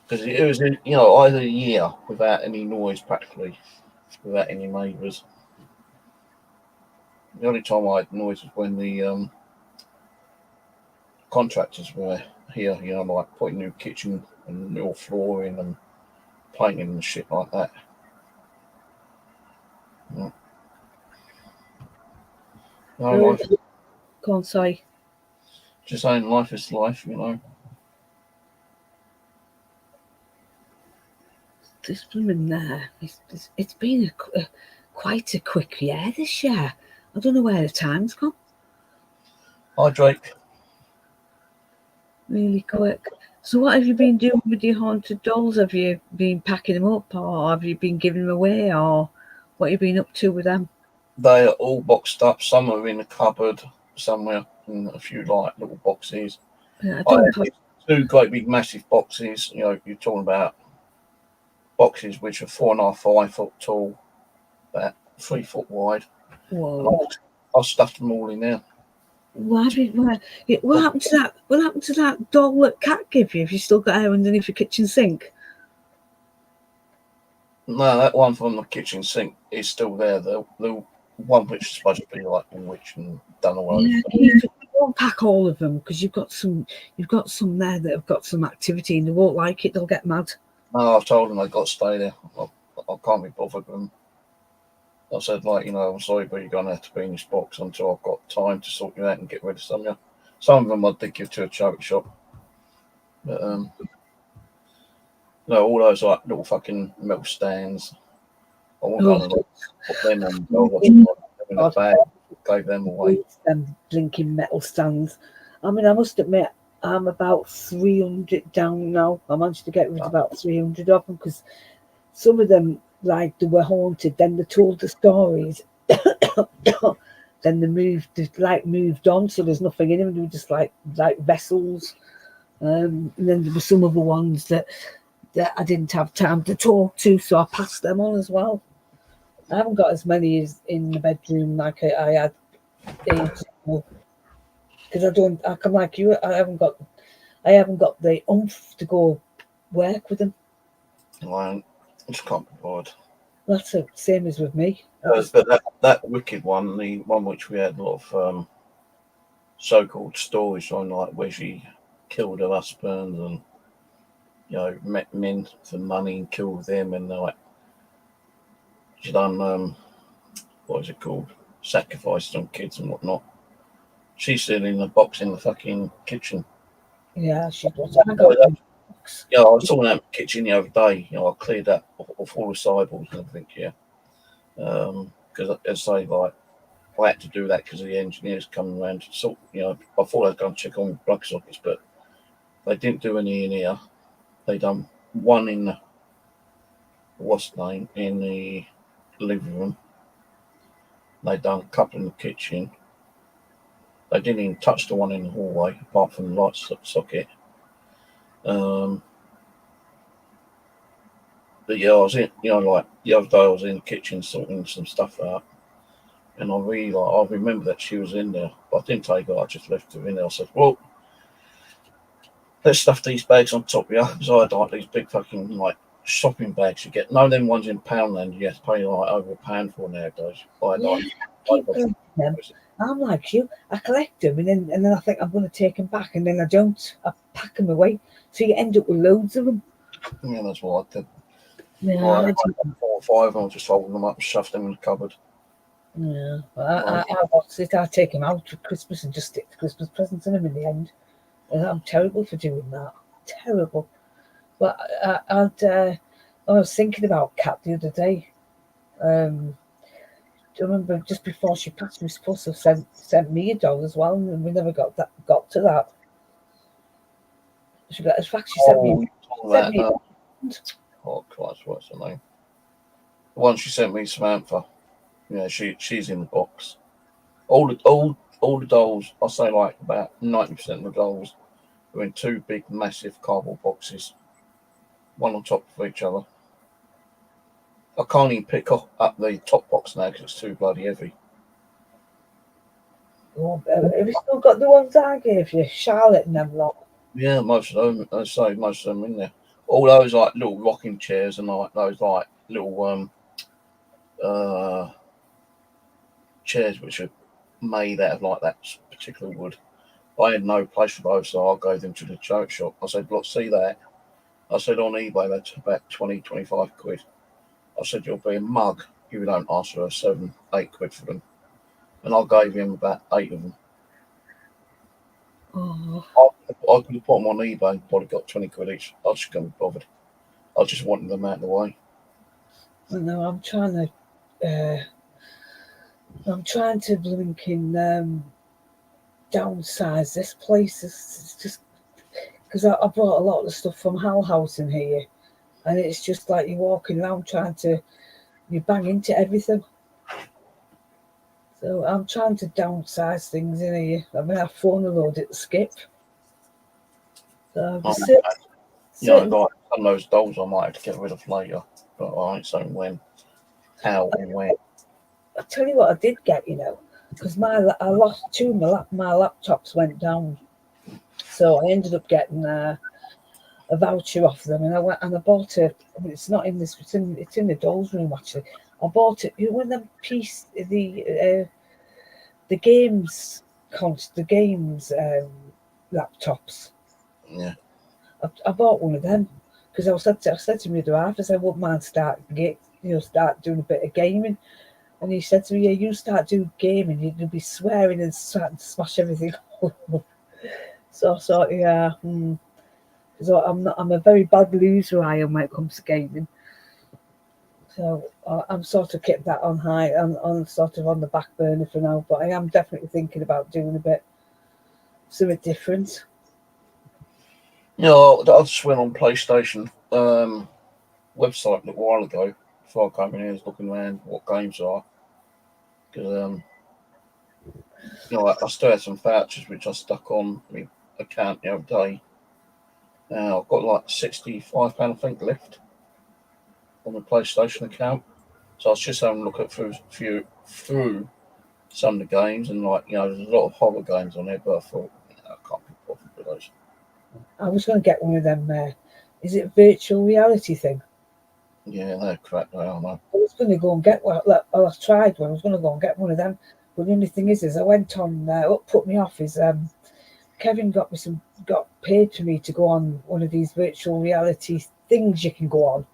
Because it was, either a year without any noise practically, without any neighbours. The only time I had noise was when the contractors were here, like putting new kitchen and new flooring and painting and shit like that. Yeah. No, Can't say. Just saying, life is life, This woman there, it's been quite a quick year this year. I don't know where the time's gone. Hi, Drake. Really quick. So what have you been doing with your haunted dolls? Have you been packing them up, or have you been giving them away, or what have you been up to with them? They are all boxed up. Some are in a cupboard somewhere, in a few little boxes. Yeah, I have 2 great big massive boxes. You're talking about boxes which are 4.5, 5 foot tall, about 3 foot wide. Whoa! I've stuffed them all in there. What happened to that? What happened to that doll that Cat gave you? Have you still got her underneath your kitchen sink? No, that one from the kitchen sink is still there. The one which is supposed to be like a witch and done away. You won't pack all of them because you've got some there that have got some activity and they won't like it. They'll get mad. No, I've told them they've got to stay there. I can't be bothered with them. I said, I'm sorry, but you're going to have to be in this box until I've got time to sort you out and get rid of some of you. Some of them I did give to a charity shop. But, all those little fucking metal stands. I want to put them in a bag, gave them away. Them blinking metal stands. I mean, I must admit, I'm about 300 down now. I managed to get rid of about 300 of them because some of them, they were haunted. Then they told the stories. Then they moved on, so there's nothing in them. They were just like vessels. And then there were some other ones that I didn't have time to talk to, so I passed them on as well. I haven't got as many as in the bedroom like I had ages ago. Because I'm like you, I haven't got the oomph to go work with them. I just can't be bothered. That's the same as with me. But that wicked one, the one which we had a lot of so-called stories on, like where she killed her husband and met men for money and killed them, and she done what is it called, sacrifices on kids and whatnot. She's still in the box in the fucking kitchen. Yeah, she was. I was talking about the kitchen the other day. I cleared that off all the sideboards and everything. Yeah, because as I say, I had to do that because the engineers coming around to sort. I thought I was going to check on plug sockets, but they didn't do any in here. They done one in the in the living room. They done a couple in the kitchen. They didn't even touch the one in the hallway, apart from the light socket. But yeah, I was in, like the other day, I was in the kitchen sorting some stuff out, and I remember that she was in there, but I didn't take her. I just left her in there. I said, "Well, let's stuff these bags on top of you," because I had these big fucking shopping bags you get. None of them ones in Poundland you have to pay like over £1 for nowadays. Buy Yeah, like I keep collecting them. I'm like you. I collect them, and then I think I'm going to take them back, and then I don't. I pack them away, so you end up with loads of them. yeah, that's what I did. Yeah, Like, I I do. got 4 or 5, and I just fold them up and shove them in the cupboard. Yeah, Like, what's it? I take them out for Christmas and just stick the Christmas presents in them in the end. And I'm terrible for doing that. Terrible. But I was thinking about Kat the other day. Do you remember just before she passed, we were supposed to have sent me a doll as well, and we never got to that. In fact, she sent me. oh, Sent that. me. Oh Christ, what's her name? The one she sent me, Samantha. Yeah, she's in the box. All the dolls, I say like about 90% of the dolls are in 2 big, massive cardboard boxes, one on top of each other. I can't even pick up the top box now because it's too bloody heavy. Oh, have you still got the ones I gave you, Charlotte and them lot? Yeah, most of them. I say most of them in there. All those like little rocking chairs and like those like little uh chairs which are made out of like that particular wood. I had no place for those, so I gave them to the joke shop. I said, look, see that? I said, on eBay, that's about 20, 25 quid. I said, you'll be a mug if you don't ask for 7, 8 quid for them. And I gave him about 8 of them. Oh, I could have put them on eBay and probably got 20 quid each. I just couldn't be bothered. I just wanted them out of the way. no, I'm trying to blinking downsize this place. It's just because I brought a lot of the stuff from Hull House in here, and it's just like you're walking around you bang into everything. So I'm trying to downsize things in here. I mean, I've thrown a load at the skip. So I, there's certain like some of those dolls I might have to get rid of later, but I ain't saying when, how, and when. I tell you what I did get, because I lost two of my laptops went down, so I ended up getting a voucher off them, and I went and I bought I mean, it's not in this, it's in the dolls room actually. I bought it. You know, when them the games laptops. Yeah. I bought one of them because I said to my other half, I said I wouldn't mind start doing a bit of gaming. And he said to me, yeah, you start doing gaming, you'll be swearing and starting to smash everything up. So I thought, yeah, so I'm a very bad loser, I am, when it comes to gaming. So I'm sort of kept that on high, on sort of on the back burner for now. But I am definitely thinking about doing a bit something different. I just went on PlayStation website a little while ago before I came in here. I was looking around what games are. Because, I still had some vouchers which I stuck on my account the other day. Now I've got like £65, I think, left on the PlayStation account. So I was just having a look at through some of the games, and there's a lot of horror games on there, but I thought, I can't be bothered with those. I was going to get one of them. Is it virtual reality thing? Yeah, they're crap, they are, no. I was going to go and get one. Look, I tried one. I was going to go and get one of them. But the only thing is I went on. What put me off is Kevin got paid for me to go on one of these virtual reality things you can go on,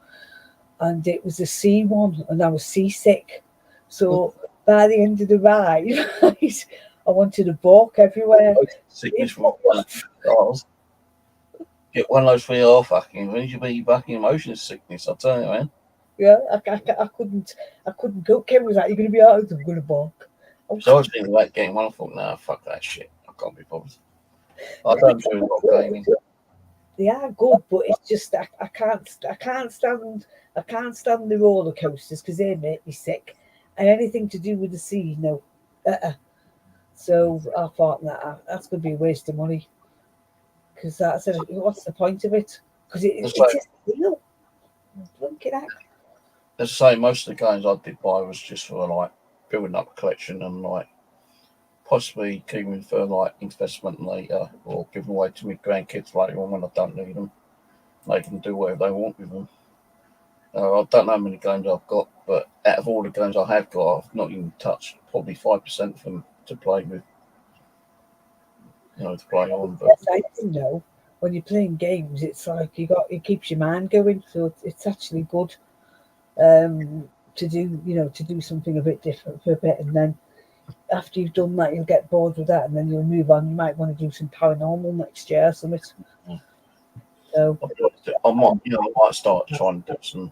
and it was a sea one, and I was seasick. So by the end of the ride, I wanted to balk everywhere. Sickness from cars. Get one of those for your fucking. When you be fucking motion sickness, I'll tell you, man. Yeah, I couldn't go. Kevin was like, "You're going to be out. I'm going to balk." So I was thinking about getting one. I thought, nah, fuck that shit. I can't be bothered. I don't do a lot of gaming. They are good, but it's just I can't stand the roller coasters because they make me sick, and anything to do with the sea, no. So I thought that's going to be a waste of money because what's the point of it? Because it is real. Look at that. As I say, most of the games I did buy was just for like building up a collection and like possibly keeping for like investment later or giving away to my grandkids later on when I don't need them. They can do whatever they want with them. I don't know how many games I've got, but out of all the games I have got, I've not even touched probably 5% of them to play with. To play on. But Yes, I do know. When you're playing games, it's like it keeps your mind going, so it's actually good to do something a bit different for a bit, and then after you've done that, you'll get bored with that, and then you'll move on. You might want to do some paranormal next year or something. So I might start trying to do some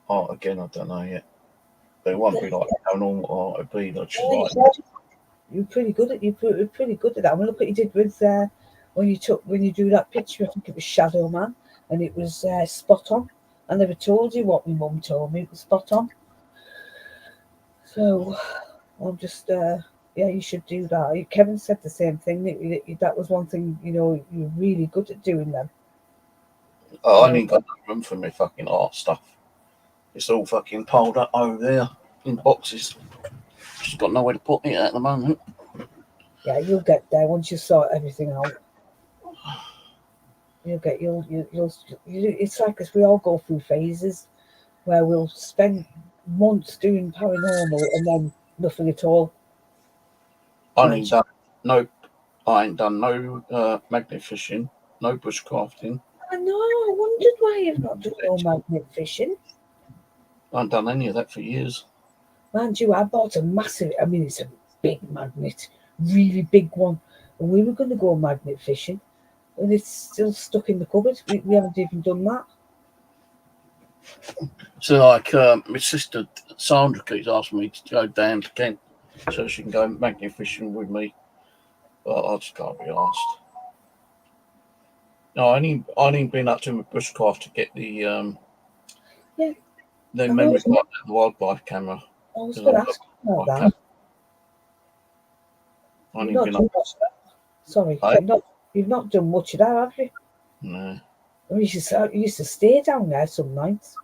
art again. I don't know yet, but it won't be like paranormal art. It'll be like you're pretty good at that. I mean, look what you did with when you drew that picture. I think it was Shadow Man, and it was spot on. I never told you what my mum told me. It was spot on. So I'm just you should do that. Kevin said the same thing. That was one thing you're really good at doing them. I ain't got no room for my fucking art stuff. It's all fucking piled up over there in boxes. Just got nowhere to put it at the moment. Yeah, you'll get there once you sort everything out. It's like as we all go through phases where we'll spend months doing paranormal and then nothing at all. I ain't done no magnet fishing, no bushcrafting. I know. I wondered why you've not done no magnet fishing. I haven't done any of that for years. Mind you, I bought a massive. I mean, it's a big magnet, really big one, and we were going to go magnet fishing, and it's still stuck in the cupboard. We haven't even done that. So, like, my sister Sandra keeps asking me to go down to Kent so she can go magnet fishing with me, but I just can't be asked. No, I ain't been up to my bushcraft to get the memory card, the wildlife camera. I was going to ask you about that. Sorry, you've not done much of that, have you? No. We used to stay down there some nights.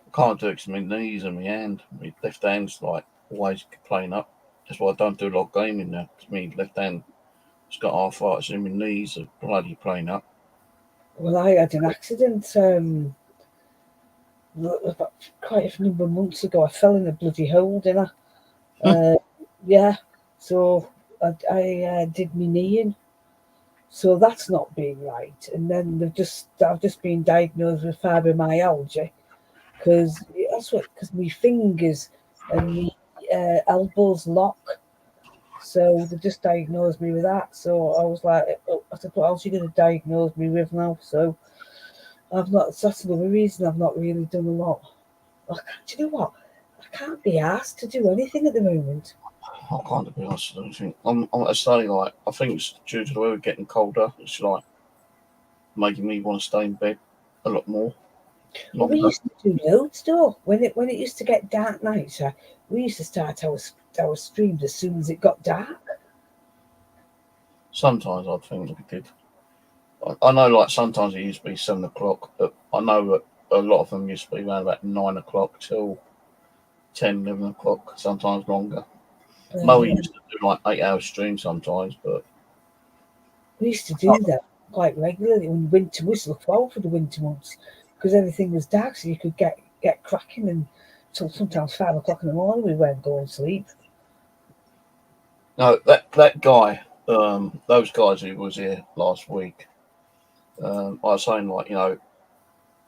I can't do it because my knees and my hand, my left hand's like always playing up. That's why I don't do a lot of gaming now, because my left hand has got arthritis and my knees are bloody playing up. Well, I had an accident about quite a number of months ago. I fell in a bloody hole, didn't I? Yeah, so I did my knee in. So that's not being right. And then I've just been diagnosed with fibromyalgia because my fingers and my elbows lock. So they just diagnosed me with that. So I was like, I said, what else are you going to diagnose me with now? So that's another reason I've not really done a lot. Do you know what? I can't be asked to do anything at the moment. I can't be honest with anything. I say, like, I think it's due to the weather getting colder. It's like making me want to stay in bed a lot more. Well, we used to do loads though. When it used to get dark nights, we used to start our streams as soon as it got dark. Sometimes I think we did. I know, like, sometimes it used to be 7 o'clock, but I know that a lot of them used to be around about 9 o'clock till 10, 11 o'clock, sometimes longer. Mo used to do like 8-hour streams sometimes, but we used to do that quite regularly. When winter, we used to look forward for the winter months because everything was dark, so you could get cracking, and till sometimes 5 o'clock in the morning we weren't going to sleep. No, that guy, those guys who was here last week, I was saying, like,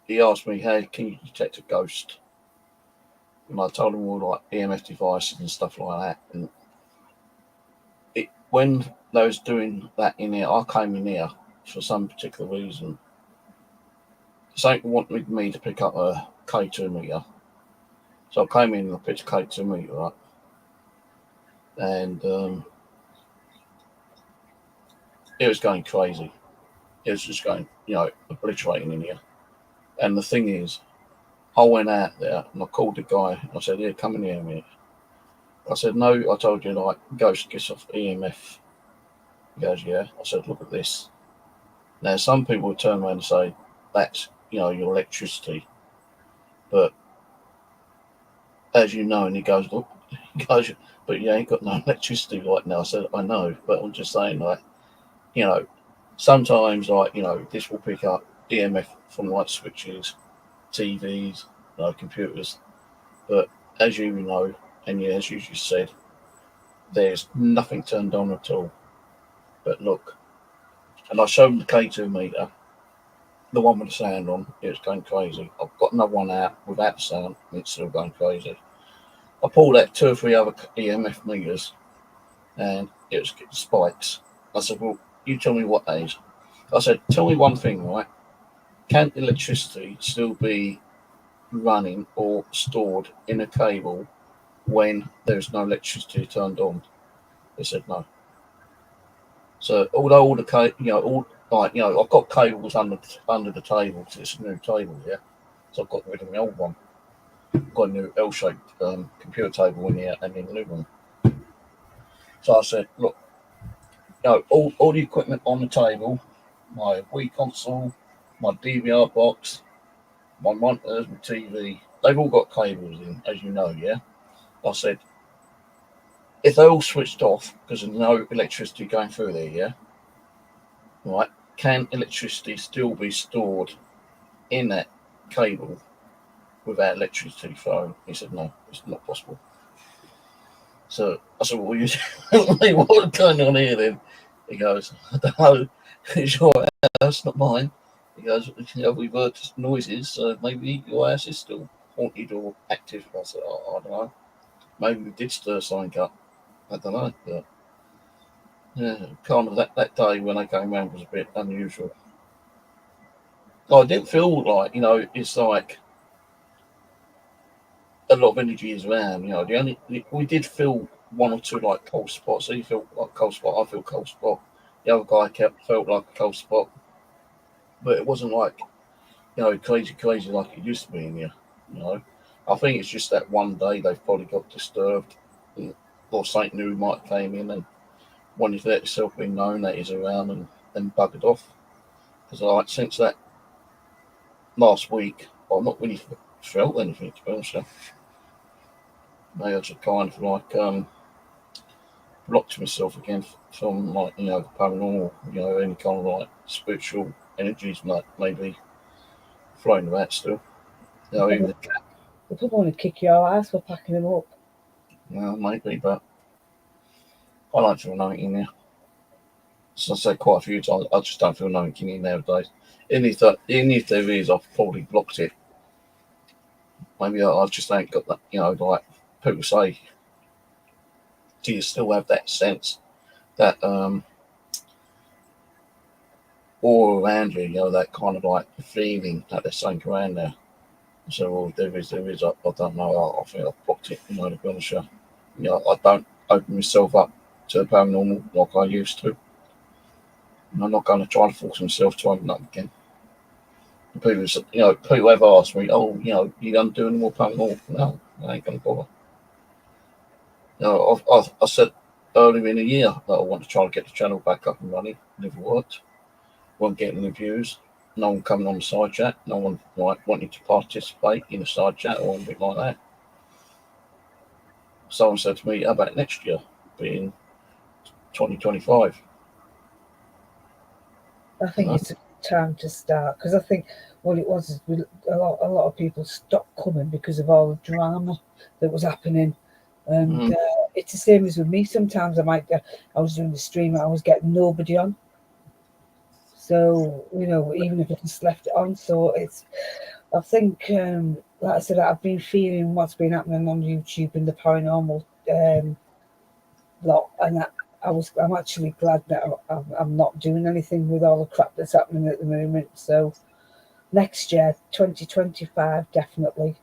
he asked me, "Hey, can you detect a ghost?" And I told him all like EMF devices and stuff like that. And when they was doing that in here, I came in here for some particular reason. Something wanted me to pick up a K2 meter. So I came in and I picked a K2 meter up. And it was going crazy. It was just going, obliterating in here. And the thing is, I went out there and I called the guy. I said, "Yeah, come in here a minute." I said, "No, I told you, like, ghost gets off EMF." He goes, "Yeah." I said, "Look at this." Now, some people would turn around and say, "That's, your electricity." But as you know, and he goes, "Look," he goes, "But you ain't got no electricity right now." I said, "I know, but I'm just saying, like, sometimes, like, this will pick up EMF from light switches, TVs, computers. But as you know, and as you just said, there's nothing turned on at all. But look, and I showed them the K2 meter, the one with the sound on, it was going crazy. I've got another one out without the sound, and it's still going crazy. I pulled out 2 or 3 other EMF meters, and it was getting spikes. I said, well, you tell me what that is. I said, tell me one thing, right? Can electricity still be running or stored in a cable when there's no electricity turned on? They said no. So although all the I've got cables under the table to this new table here, so I've got rid of my old one. I've got a new L-shaped computer table in here and then a new one. So I said, look, all the equipment on the table, my Wii console, my DVR box, my monitors, my TV, they've all got cables in, as you know, yeah? I said, if they're all switched off because there's no electricity going through there, yeah? Right, can electricity still be stored in that cable without electricity flowing? He said, no, it's not possible. So I said, well, what's going on here then? He goes, I don't know. It's your house, not mine. He goes, we've heard noises, so maybe your house is still haunted or active. I said, I don't know. Maybe we did stir something up. I don't know. But yeah, kind of that day when I came around was a bit unusual. I didn't feel like, it's like a lot of energy is around. We did feel 1 or 2 like cold spots. So you feel like cold spot, I feel cold spot. The other guy felt like a cold spot, but it wasn't like crazy like it used to be in here. I think it's just that one day they've probably got disturbed, or something new might have came in and wanted to let itself be known that he's around and then buggered off. Because since that last week, I've not really felt anything, to be honest. I just kind of like blocked myself again from the paranormal, any kind of like spiritual energies maybe floating about still. Even They probably want to kick your ass for packing them up. maybe, but I don't feel nothing in there. As I said quite a few times, I just don't feel nothing in there nowadays. Even if there is, I've probably blocked it. Maybe I just ain't got that, like people say, do you still have that sense, that all around you, that kind of like feeling that there's something around there? So, well, there is, I don't know, I think I've blocked it, to be honest with you. I don't open myself up to the paranormal like I used to. And I'm not going to try to force myself to open up again. People have asked me, oh, you going to do any more paranormal? No, I ain't going to bother. I said earlier in the year that I want to try to get the channel back up and running. Never worked. Wasn't getting the views. No one coming on the side chat. No one wanting to participate in a side chat or anything like that. Someone said to me, how about next year, being 2025? I think it's a time to start, because I think what it was is a lot of people stopped coming because of all the drama that was happening. And it's the same as with me. Sometimes I was doing the stream, I was getting nobody on. So, even if I just left it on. So I think, like I said, I've been feeling what's been happening on YouTube and the paranormal lot. And I'm actually glad that I'm not doing anything with all the crap that's happening at the moment. So next year, 2025, definitely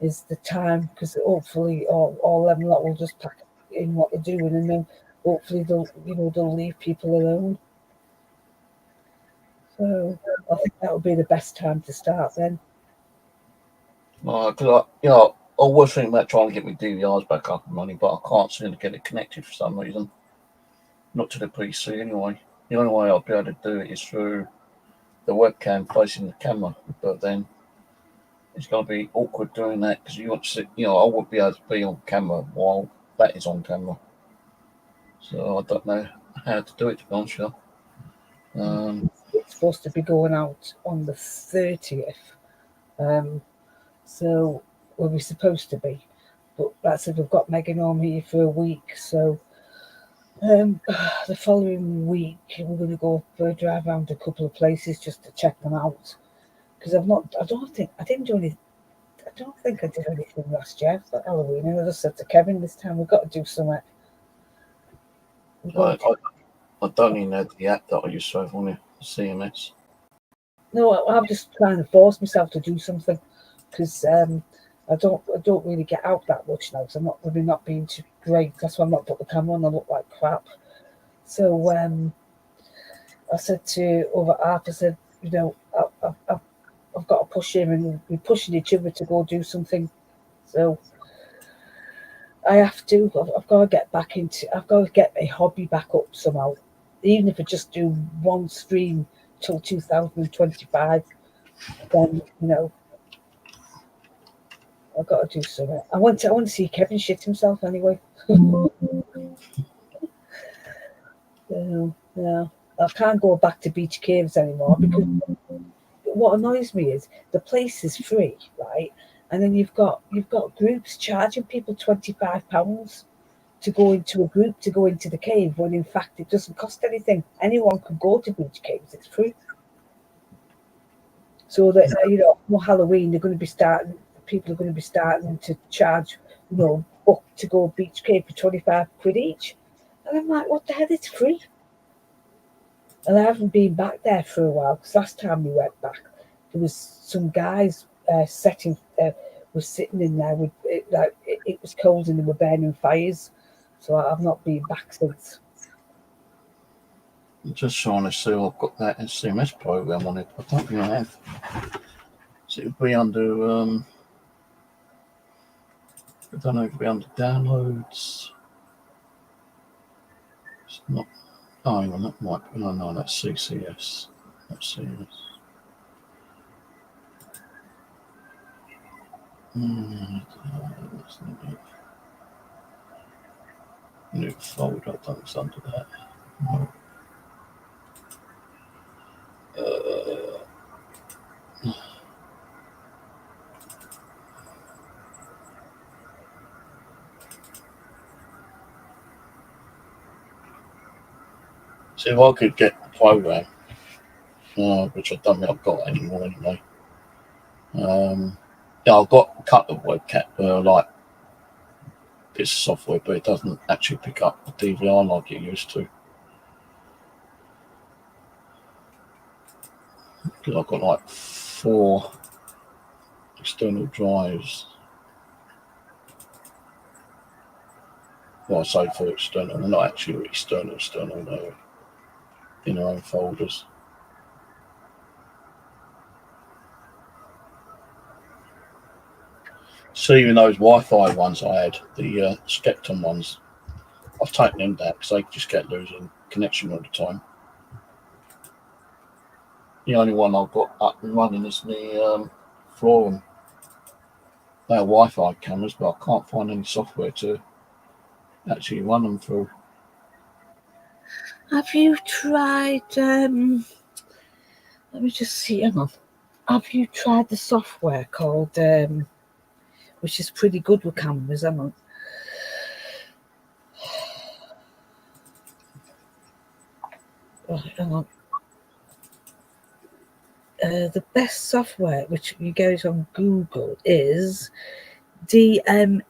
is the time, because hopefully all them lot will just pack in what they're doing, and then hopefully they'll leave people alone. So I think that would be the best time to start then. Because I was thinking about trying to get my DVRs back up and running, but I can't seem to get it connected for some reason. Not to the PC anyway. The only way I'll be able to do it is through the webcam facing the camera, but then it's going to be awkward doing that because you want to sit, I won't be able to be on camera while that is on camera. So I don't know how to do it, to be honest with you. It's supposed to be going out on the 30th. So we're supposed to be. But that's it, we've got Megan home here for a week. So the following week, we're going to go for a drive around a couple of places just to check them out. Because I don't think I did anything last year for Halloween. And I just said to Kevin, this time we've got to do something. I don't even have the app that I used to have on it, CMS. No, I'm just trying to force myself to do something because I don't really get out that much now because I'm not really not being too great. That's why I'm not put the camera on. I look like crap. So I said to over Arthur, I said, you know, I've got to push him, and we're pushing each other to go do something. So I have to. I've got to get back into. I've got to get a hobby back up somehow, even if I just do one stream till 2025. Then I've got to do something. I want to see Kevin shit himself anyway. Yeah, I can't go back to beach caves anymore because what annoys me is the place is free, right? And then you've got groups charging people £25 to go into a group to go into the cave when in fact it doesn't cost anything. Anyone can go to beach caves; it's free. So that for Halloween they're going to be starting. People are going to be starting to charge, book to go beach cave for 25 quid each. And I'm like, what the hell? It's free. And I haven't been back there for a while because last time we went back, there was some guys were sitting in there with it was cold and they were burning fires. So I've not been back since. I'm just trying to see if I've got that CMS program on it. I don't think I have. So it would be under. I don't know if it'll be under downloads. It's not. Oh, hang on, that might be. No, that's CCS. That's CMS. That's not it. New folder, I don't think it's under that. No. See if I could get the program, which I don't think I've got anymore anyway. Yeah, I've got a couple of webcam bits of software, but it doesn't actually pick up the DVR like it used to. Because I've got like 4 external drives. Well, I say 4 external, they're not actually external, they're in their own folders. So even those Wi-Fi ones I had, the Skepton ones, I've taken them down because they just get losing connection all the time. The only one I've got up and running is the Forum. They are Wi-Fi cameras, but I can't find any software to actually run them through. Have you tried? Let me just see. Hang on. Have you tried the software called, which is pretty good with cameras? Hang on. Oh, hang on. The best software, which you get on Google, is DMSSHD.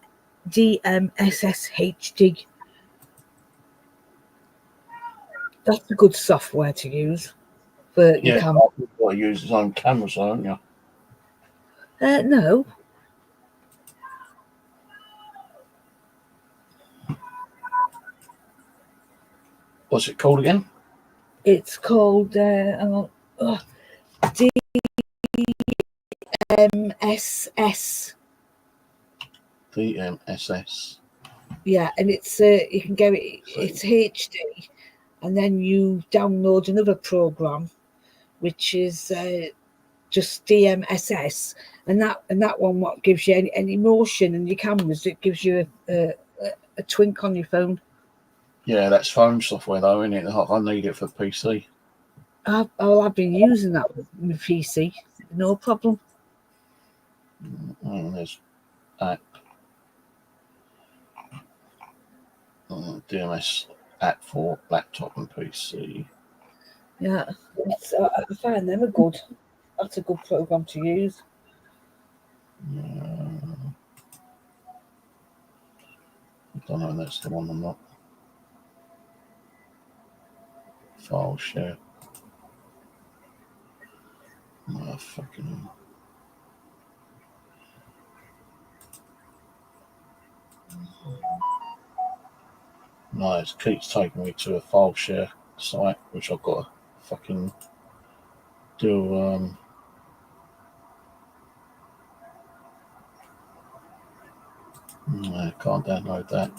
That's a good software to use for your camera. You've got to use its own cameras, haven't you? No. What's it called again? It's called DMSS. DMSS. Yeah, and it's you can get it. It's HD, and then you download another program, which is just DMSS, and that one what gives you any motion in your cameras. It gives you a twink on your phone. Yeah, that's phone software though, isn't it? I need it for PC. I've been using that with my PC, no problem. And there's app. DMS app for laptop and PC. Yeah, I find them good. That's a good program to use. I don't know if that's the one or not. File share. Oh, fucking. No, it keeps taking me to a file share site, which I've got to fucking do. I can't download that.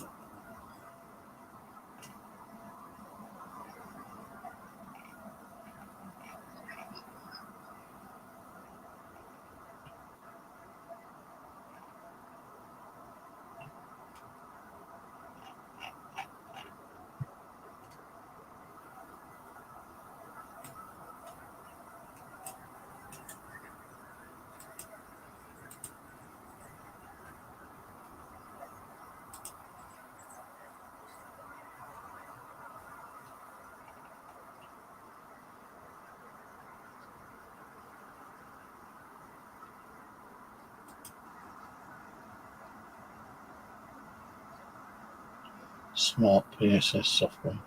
Smart PSS software.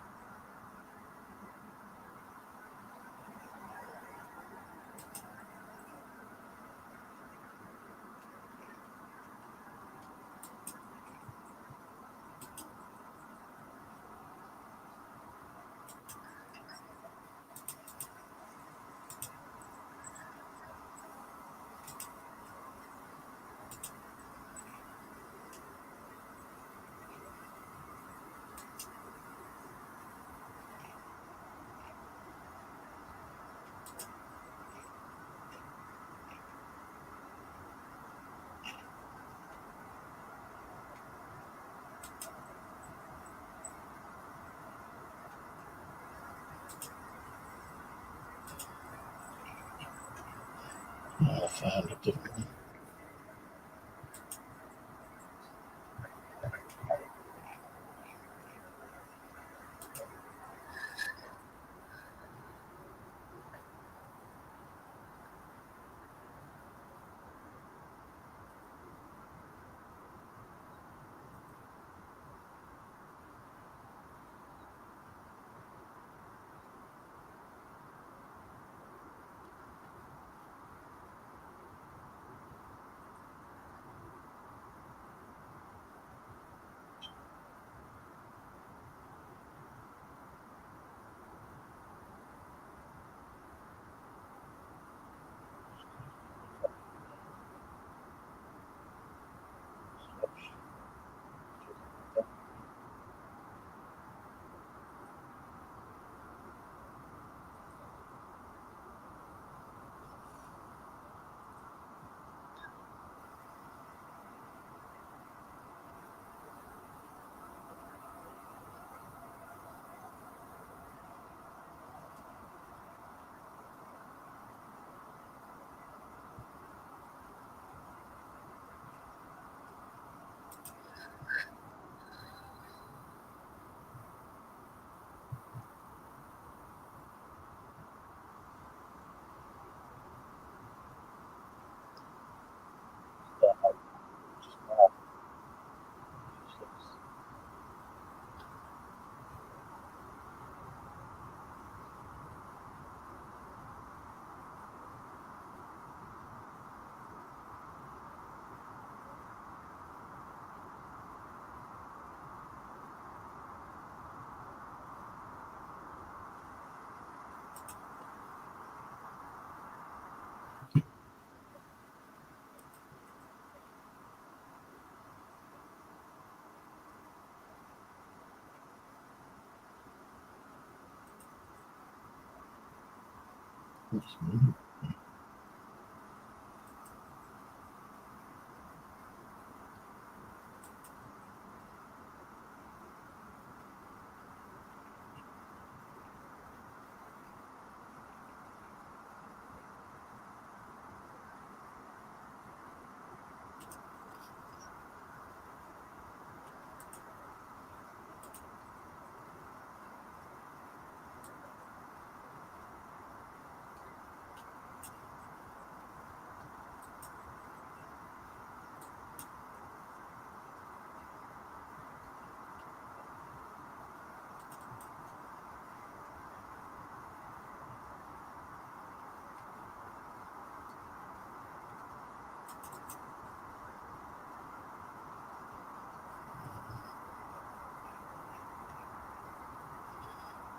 I found a different one.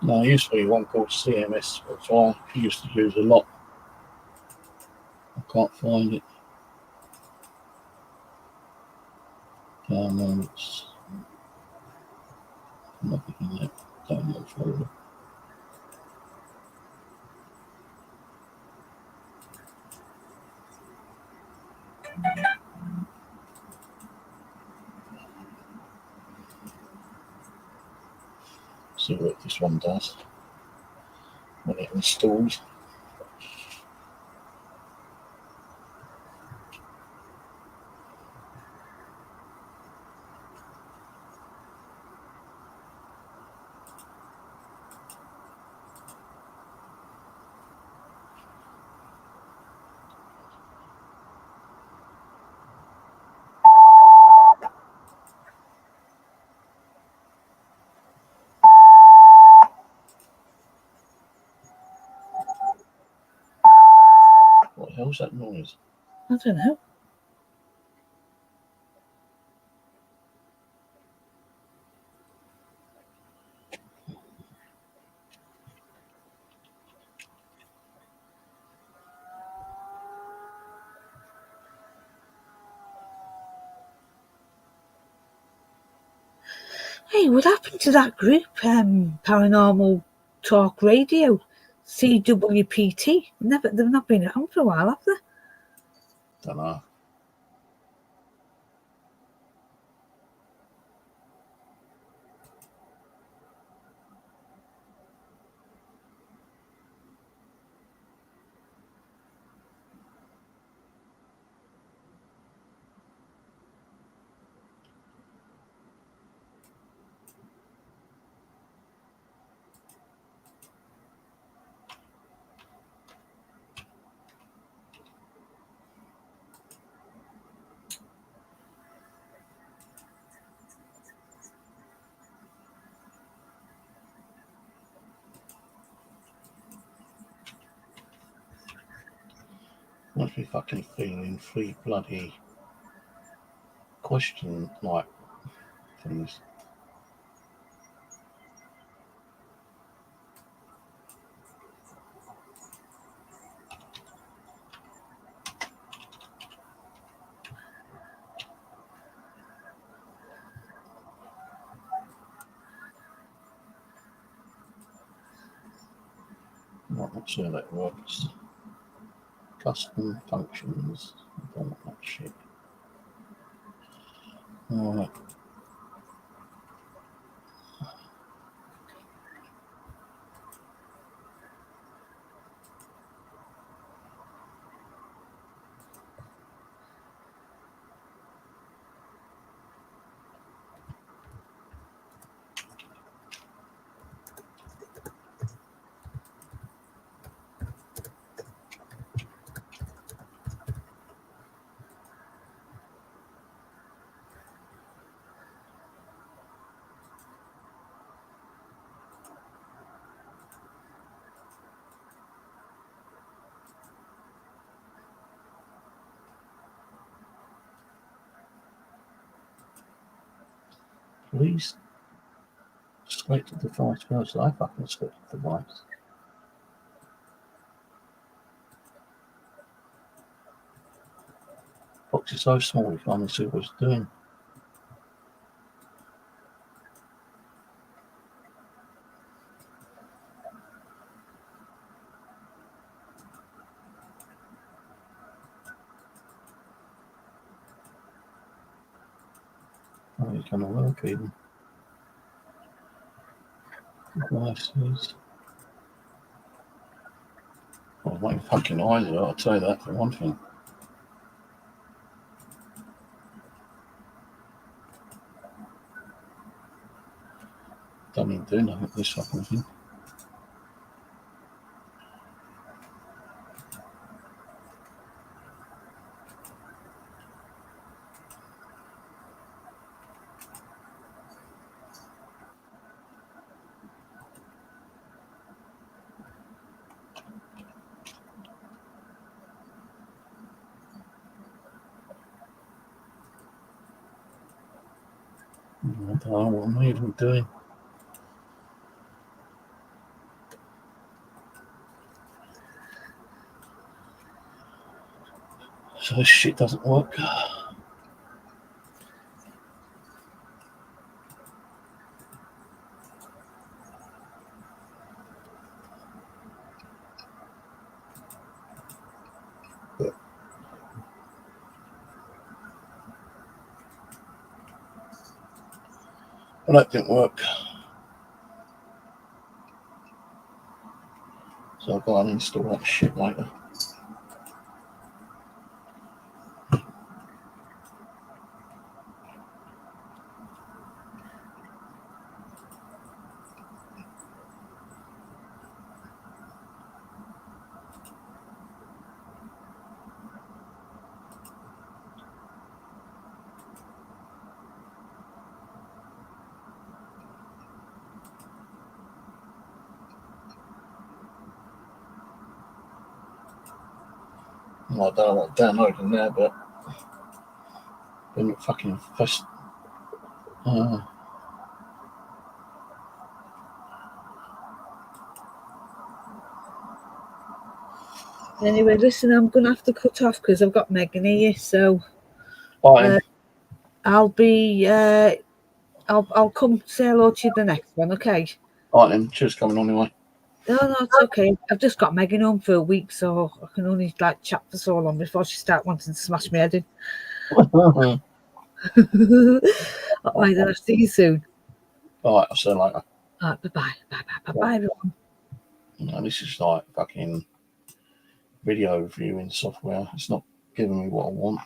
No, there used to be one called CMS, which I used to use a lot. I can't find it. Downloads. Nothing in that download folder. See what this one does when it installs. What the hell's that noise? I don't know. Hey, what happened to that group, Paranormal Talk Radio, CWPT? They've not been around for a while, have they? Don't know. Must be fucking feeling free bloody question like things. Not sure that works. Custom functions. I don't want that shit. Alright. Please select the device first. I fucking select the device. Box is so small you can't even see what it's doing. Oh, it's gonna work even. Devices. Oh, my fucking eyes are, I'll tell you that for one thing. Don't even do nothing with this fucking thing. I don't know what I'm even doing. So this shit doesn't work. Well, that didn't work. So I'll go and install that shit later. Well, I don't know what I'm downloading there, but been fucking first. Anyway, listen, I'm going to have to cut off because I've got Megan here. So I'll be, I'll come say hello to you the next one, okay? All right then, cheers coming on anyway. No, it's okay. I've just got Megan home for a week, so I can only like chat for so long before she starts wanting to smash my head in. All right, then I'll see you soon. All right, I'll see you later. All right, bye-bye, everyone. No, this is like fucking video viewing software. It's not giving me what I want.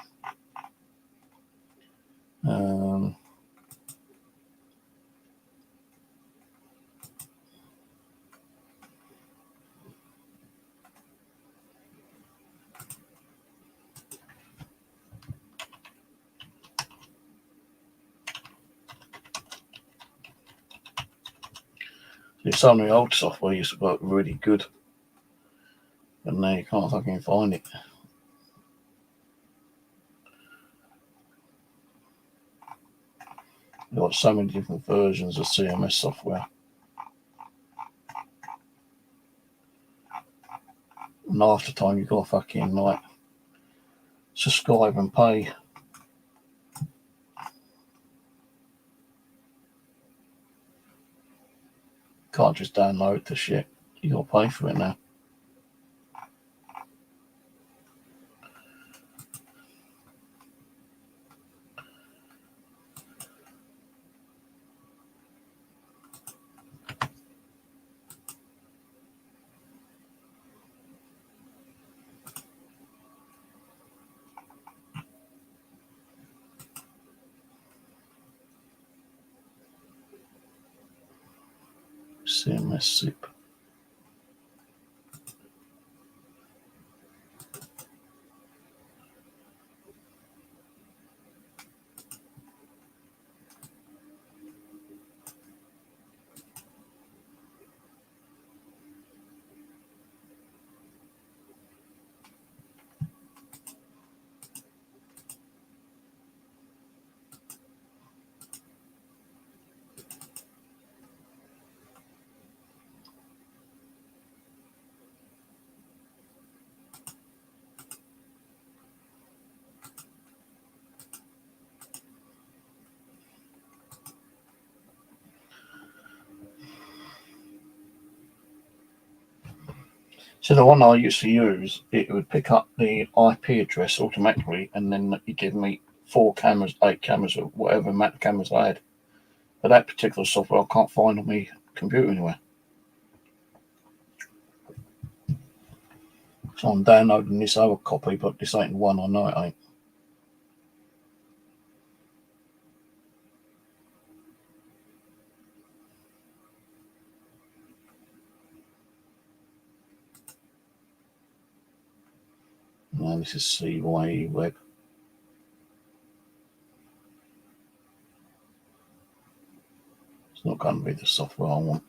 Some of the old software used to work really good, but now you can't fucking find it. You've got so many different versions of CMS software. And half the time you've got to fucking like subscribe and pay. Can't just download the shit. You got to pay for it now. CMS soup. So the one I used to use, it would pick up the IP address automatically, and then it give me 4 cameras, 8 cameras, or whatever amount of cameras I had. But that particular software I can't find on my computer anywhere. So I'm downloading this other copy, but this ain't the one. I know it ain't. No, this is CYE Web. It's not going to be the software I want.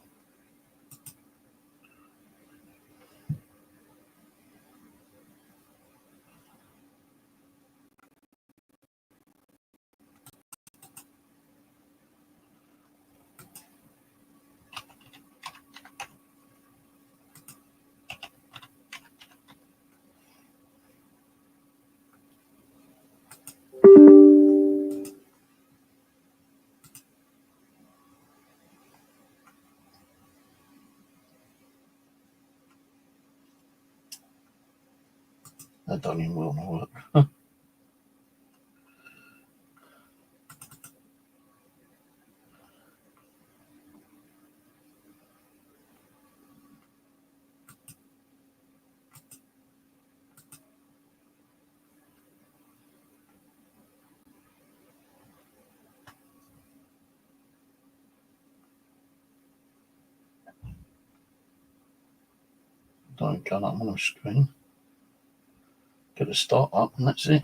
That don't even will not work. Don't come up on the screen. Get a start up and that's it.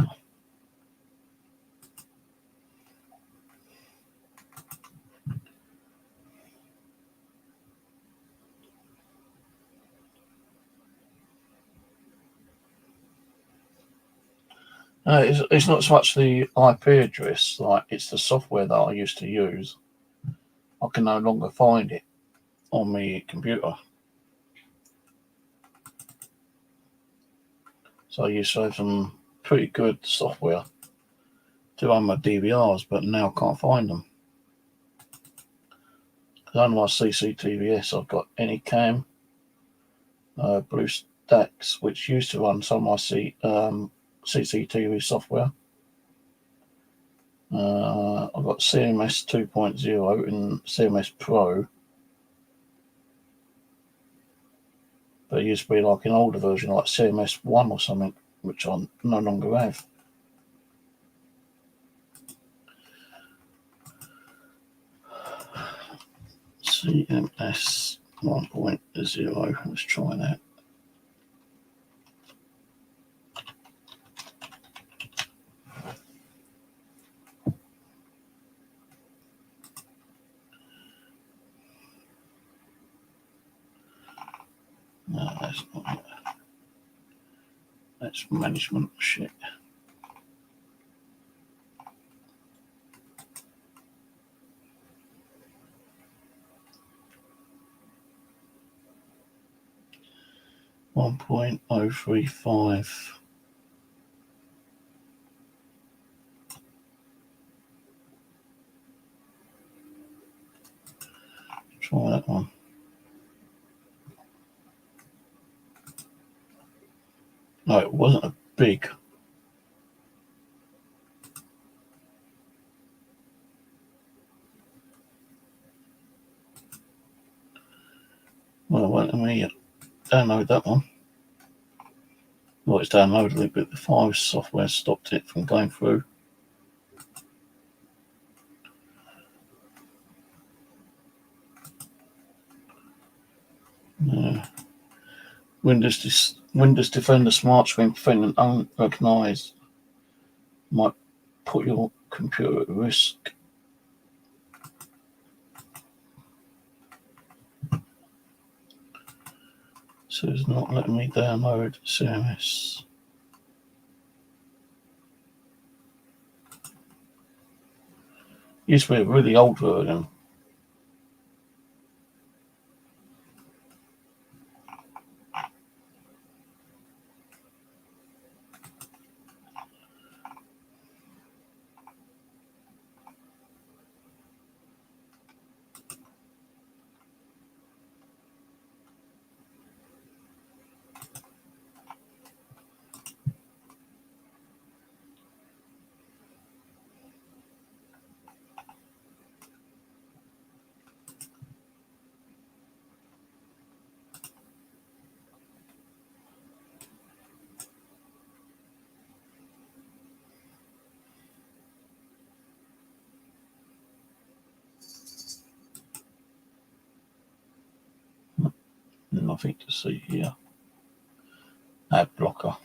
It's not so much the IP address, like it's the software that I used to use. I can no longer find it on my computer. So I used to have some pretty good software to run my DVRs, but now I can't find them. Because on my CCTVS, I've got Anycam, BlueStacks, which used to run some of my CCTV software. I've got CMS 2.0 and CMS Pro. But it used to be like an older version, like CMS 1 or something, which I no longer have. CMS 1.0, let's try that. No, that's not it. That's management shit. .035. Try that one. No, it wasn't a big. Well, it won't let me download that one. Well, it's downloaded it, but the file software stopped it from going through. Windows Defender Smart Screen Preventing Unrecognized might put your computer at risk. So it's not letting me download CMS. Used to be a really old version. Nothing to see here. Ad blocker.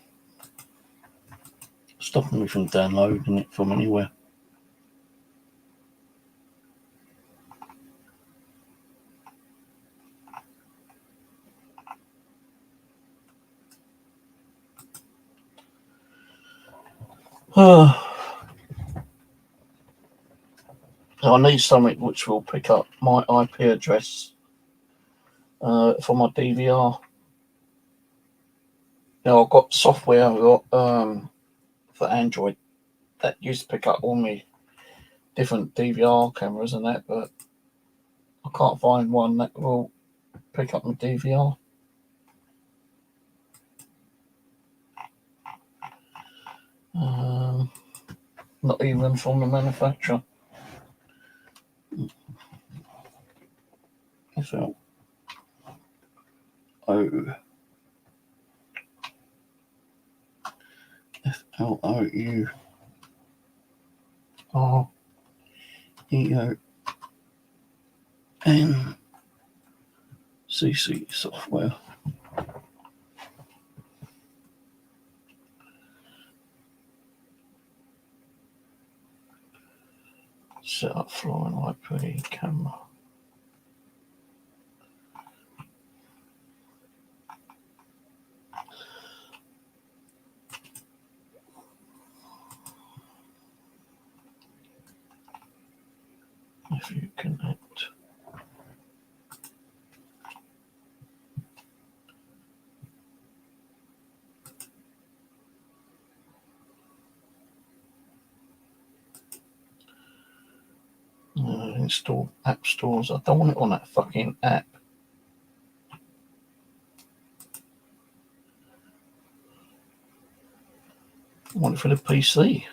Stopping me from downloading it from anywhere. So I need something which will pick up my IP address for my DVR. Now I've got software for Android that used to pick up all my different DVR cameras and that, but I can't find one that will pick up my DVR. Not even from the manufacturer. So, FLOURENCC software. Set up Fluorine IP camera. If you connect. Install app stores. I don't want it on that fucking app. I want it for the PC.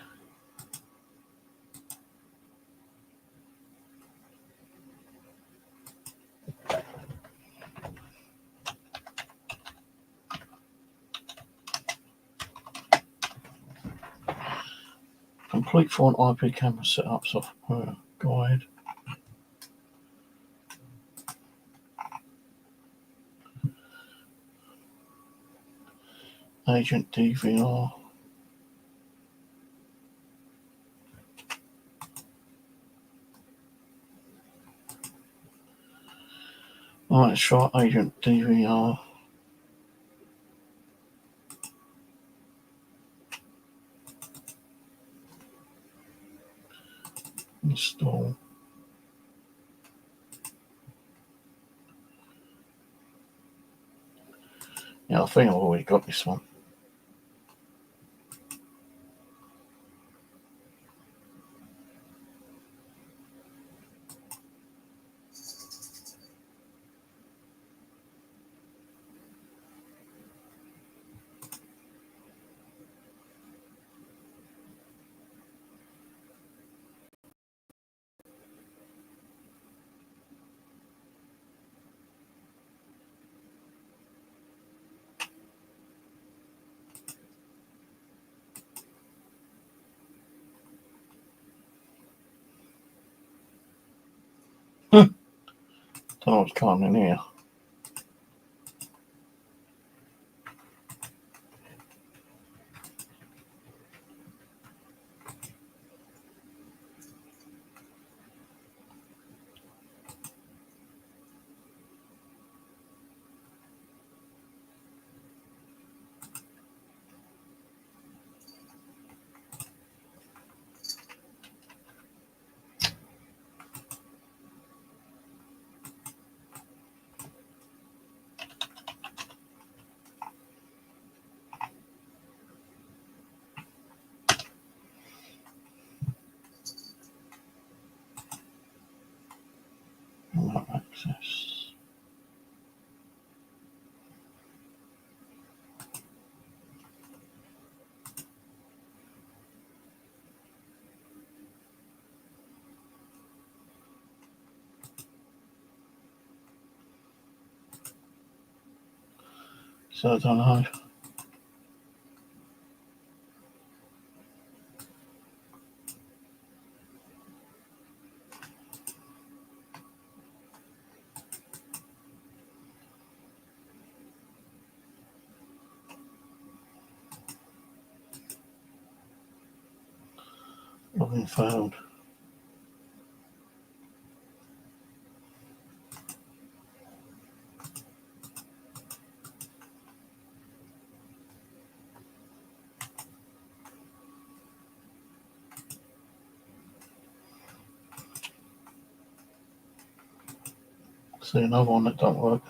Complete foreign IP camera setup software guide. Agent DVR. Right, let's try Agent DVR. Install. Yeah, I think I've already got this one. Don't know what's coming in here. Remote access. So I don't know. Login failed. See another one that don't work.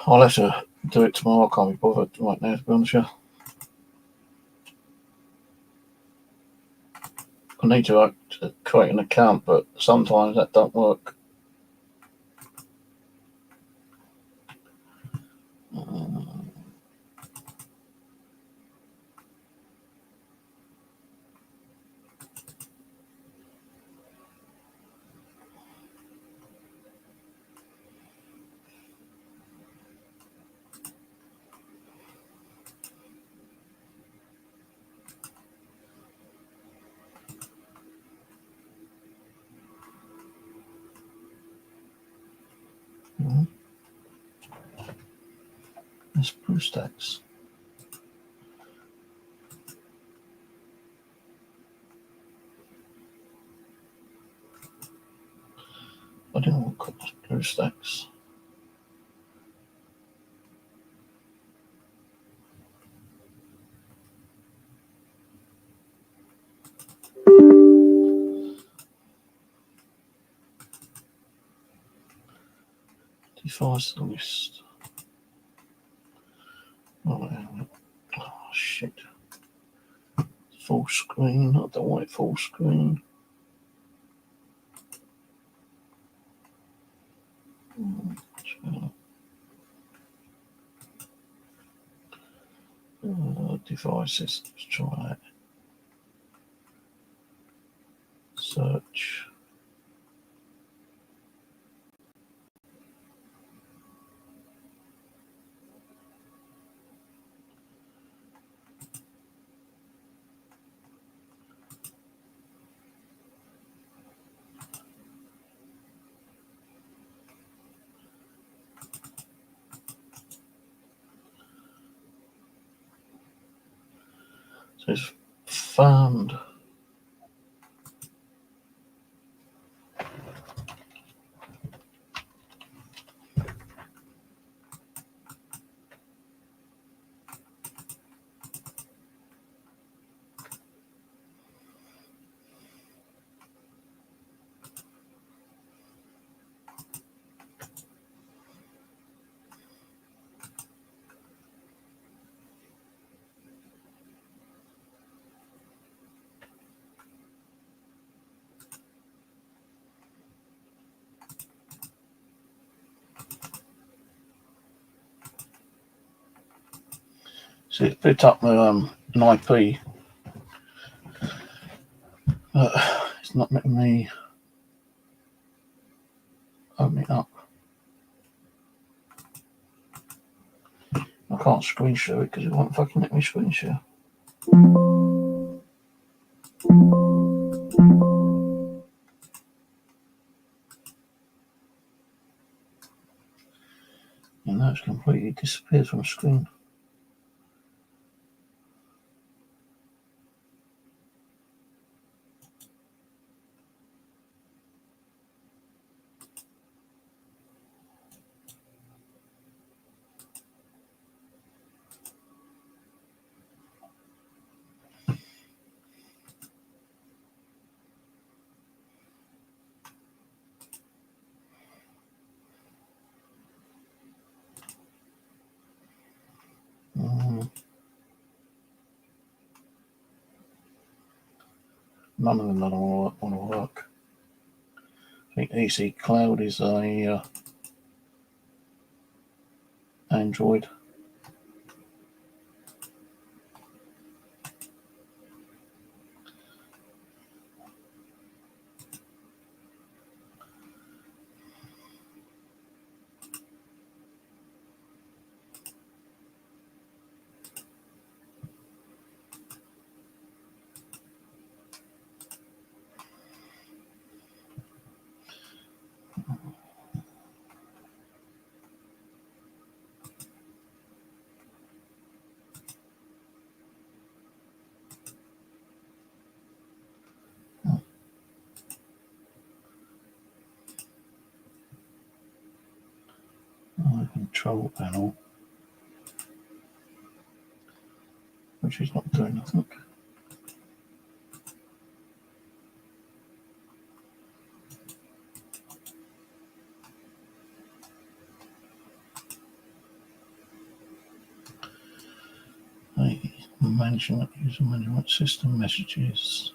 I'll have to do it tomorrow. I can't be bothered right now, to be honest with you. I need to create an account, but sometimes that don't work. That's BlueStacks. I don't want to call BlueStacks. Device list. Oh shit. Full screen. I don't want it full screen. Devices. Let's try it. Search. So it's found. So it picked up an IP. It's not letting me open it up. I can't screen share it because it won't fucking let me screen share. And now it's completely disappeared from the screen. None of them don't want to work. I think EC Cloud is a Android. Control panel, which is not doing nothing. user management system messages.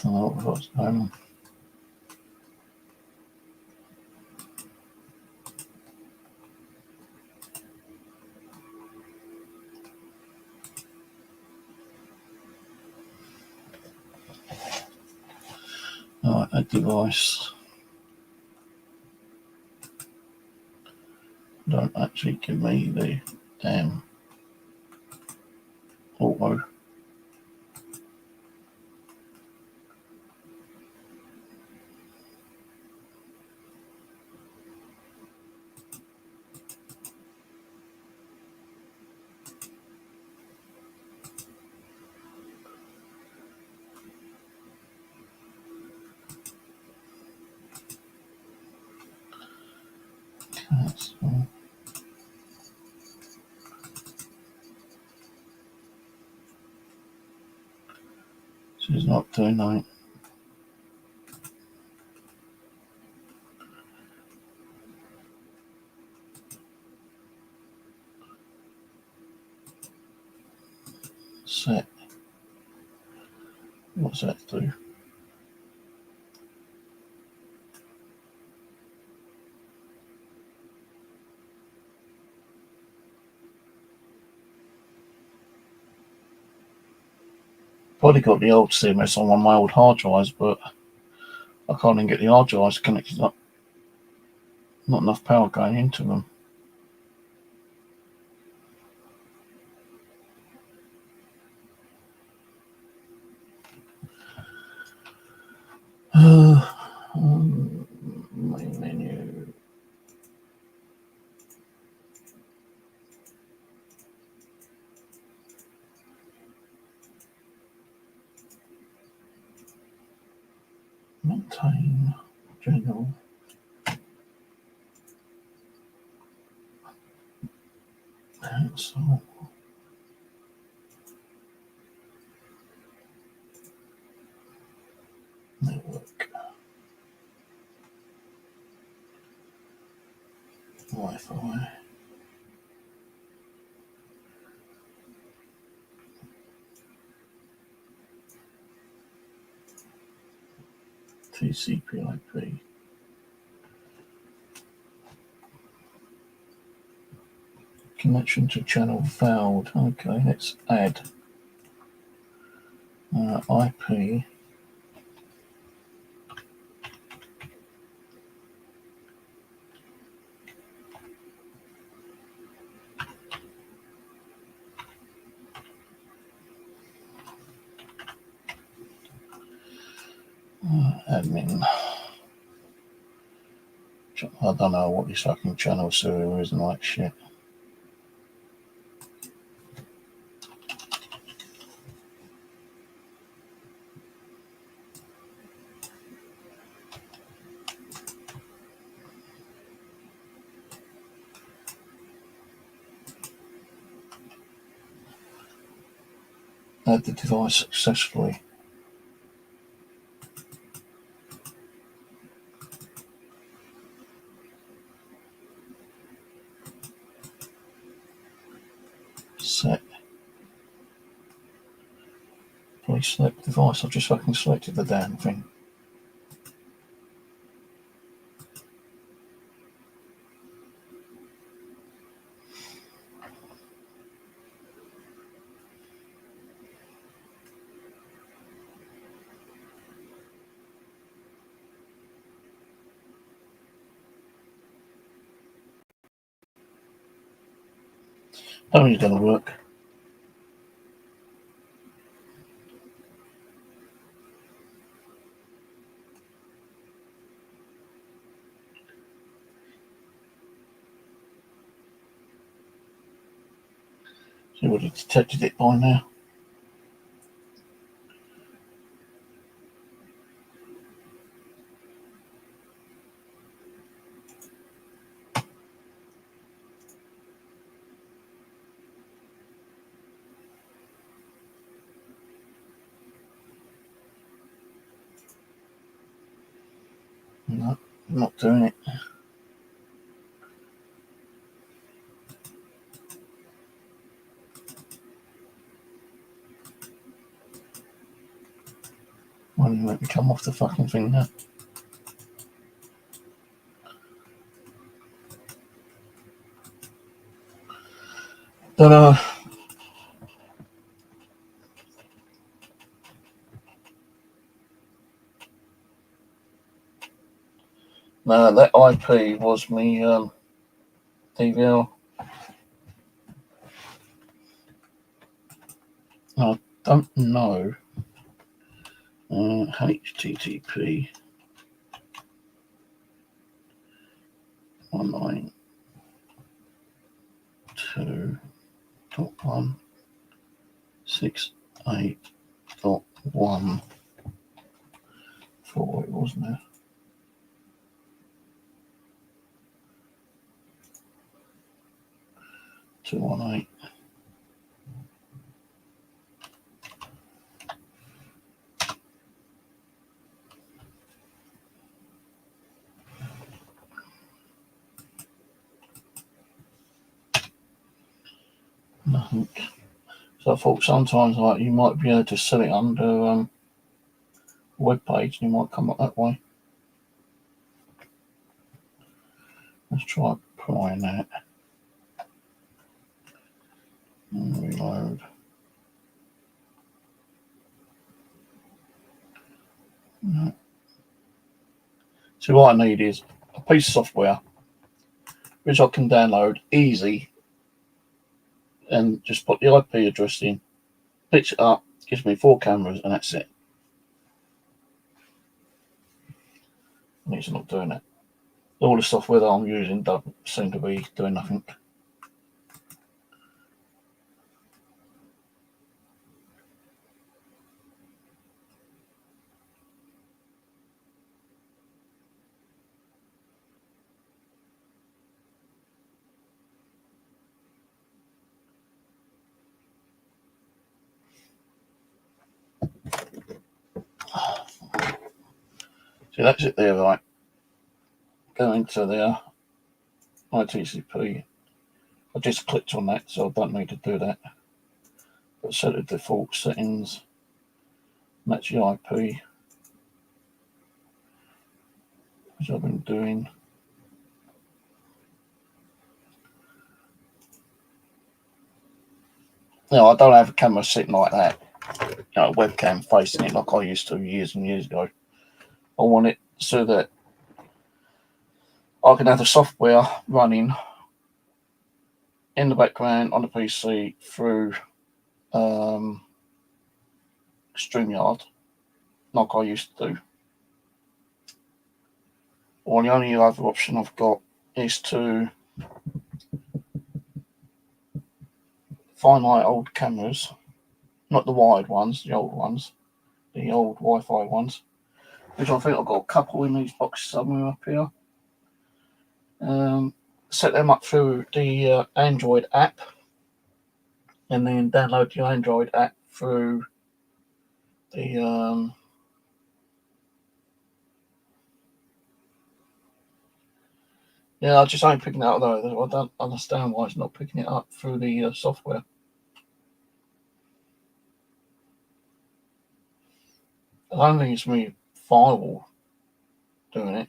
Oh, what's Alright, a device. Don't actually give me the damn auto. Cancel. She's not doing that. Set. What's that do? Probably got the old CMS on one of my old hard drives, but I can't even get the hard drives connected up. Not enough power going into them. Main menu. Maintain. General. Cancel. Network. Wi-Fi. TCP/IP. Connection to channel failed. Okay, let's add IP. Admin. I don't know what this fucking channel server is and like shit. Add the device successfully. Set. Please select device. I've just fucking selected the damn thing. How is it going to work? So would have detected it by now. I'm not doing it. Why don't you let me come off the fucking thing now? Don't know. No, that IP was me DVR. I don't know. HTTP 192.168.1 for it, wasn't it? Two one eight. Nothing. So I thought sometimes like you might be able to set it under web page and you might come up that way. Let's try prying that. And reload. No. So what I need is a piece of software which I can download easy and just put the IP address in, pitch it up, gives me 4 cameras, and that's it. And it's not doing it. All the software that I'm using don't seem to be doing nothing. See, that's it there, right? Go into there, ITCP. I just clicked on that, so I don't need to do that. But set the default settings, match the IP, which I've been doing. Now, I don't have a camera sitting like that, a webcam facing it like I used to years and years ago. I want it so that I can have the software running in the background on the PC through Streamyard, like I used to do. Or the only other option I've got is to find my old cameras, not the wired ones, the old ones, the old Wi-Fi ones, which I think I've got a couple in these boxes somewhere up here. Set them up through the Android app, and then download the Android app through the yeah, I just ain't picking it up though. I don't understand why it's not picking it up through the software. I don't think it's me firewall doing it.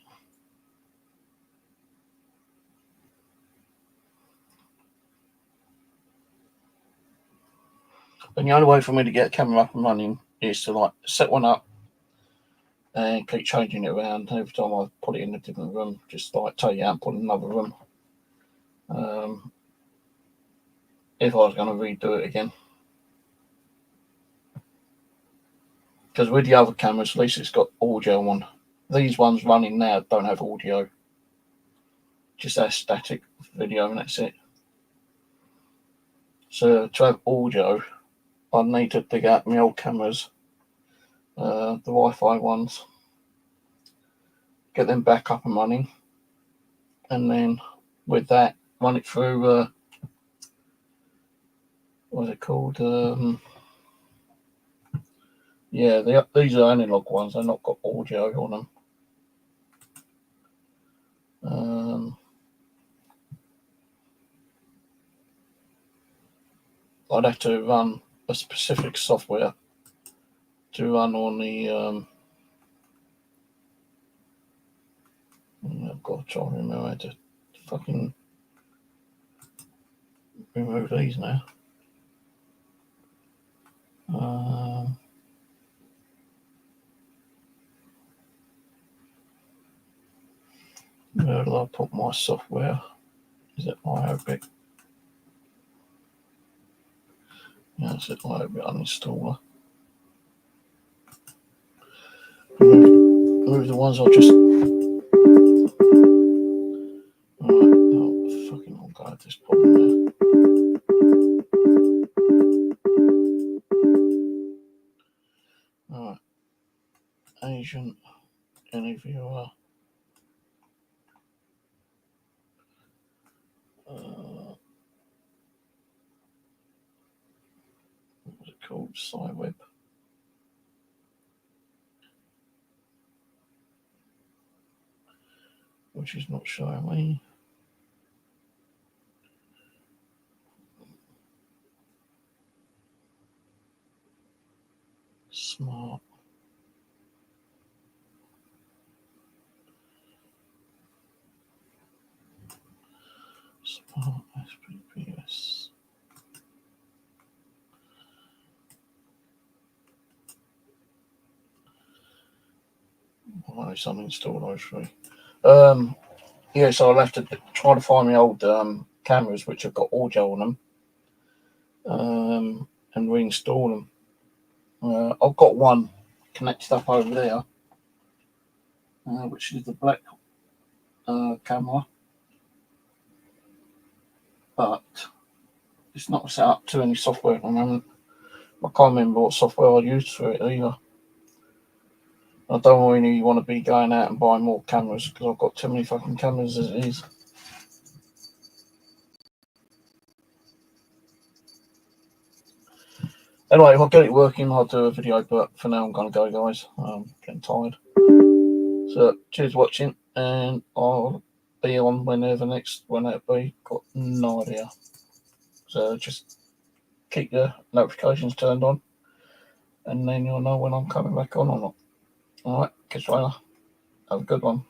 And the only way for me to get a camera up and running is to like set one up and keep changing it around every time I put it in a different room. Just like take it out and put it in another room. If I was going to redo it again. Because with the other cameras, at least it's got audio on. These ones running now don't have audio. Just have static video and that's it. So to have audio, I need to dig out my old cameras, the Wi-Fi ones, get them back up and running, and then with that, run it through, what's it called? Yeah, these are analog ones. They've not got audio on them. I'd have to run a specific software to run on the. I've got to try and remember how to fucking remove these now. Where do I put my software? Is it iObit? Yeah, it's iObit uninstaller. Remove the ones I just. Alright, oh, fucking I'm gonna have this problem there. Alright. Agent, any viewer. What was it called? SciWeb. Which is not showing me. Smart. Smart SPPS. Well, something installed actually. Yeah, so I'll have to try to find my old cameras which have got audio on them, and reinstall them. I've got one connected up over there, which is the black camera, but it's not set up to any software at the moment. I can't remember what software I used for it either. I don't really want to be going out and buying more cameras because I've got too many fucking cameras as it is. Anyway, if I get it working, I'll do a video, but for now I'm going to go, guys. I'm getting tired. So, cheers for watching, and I'll be on whenever next, when that be, got no idea. So, just keep the notifications turned on, and then you'll know when I'm coming back on or not. Alright, catch you later. Have a good one.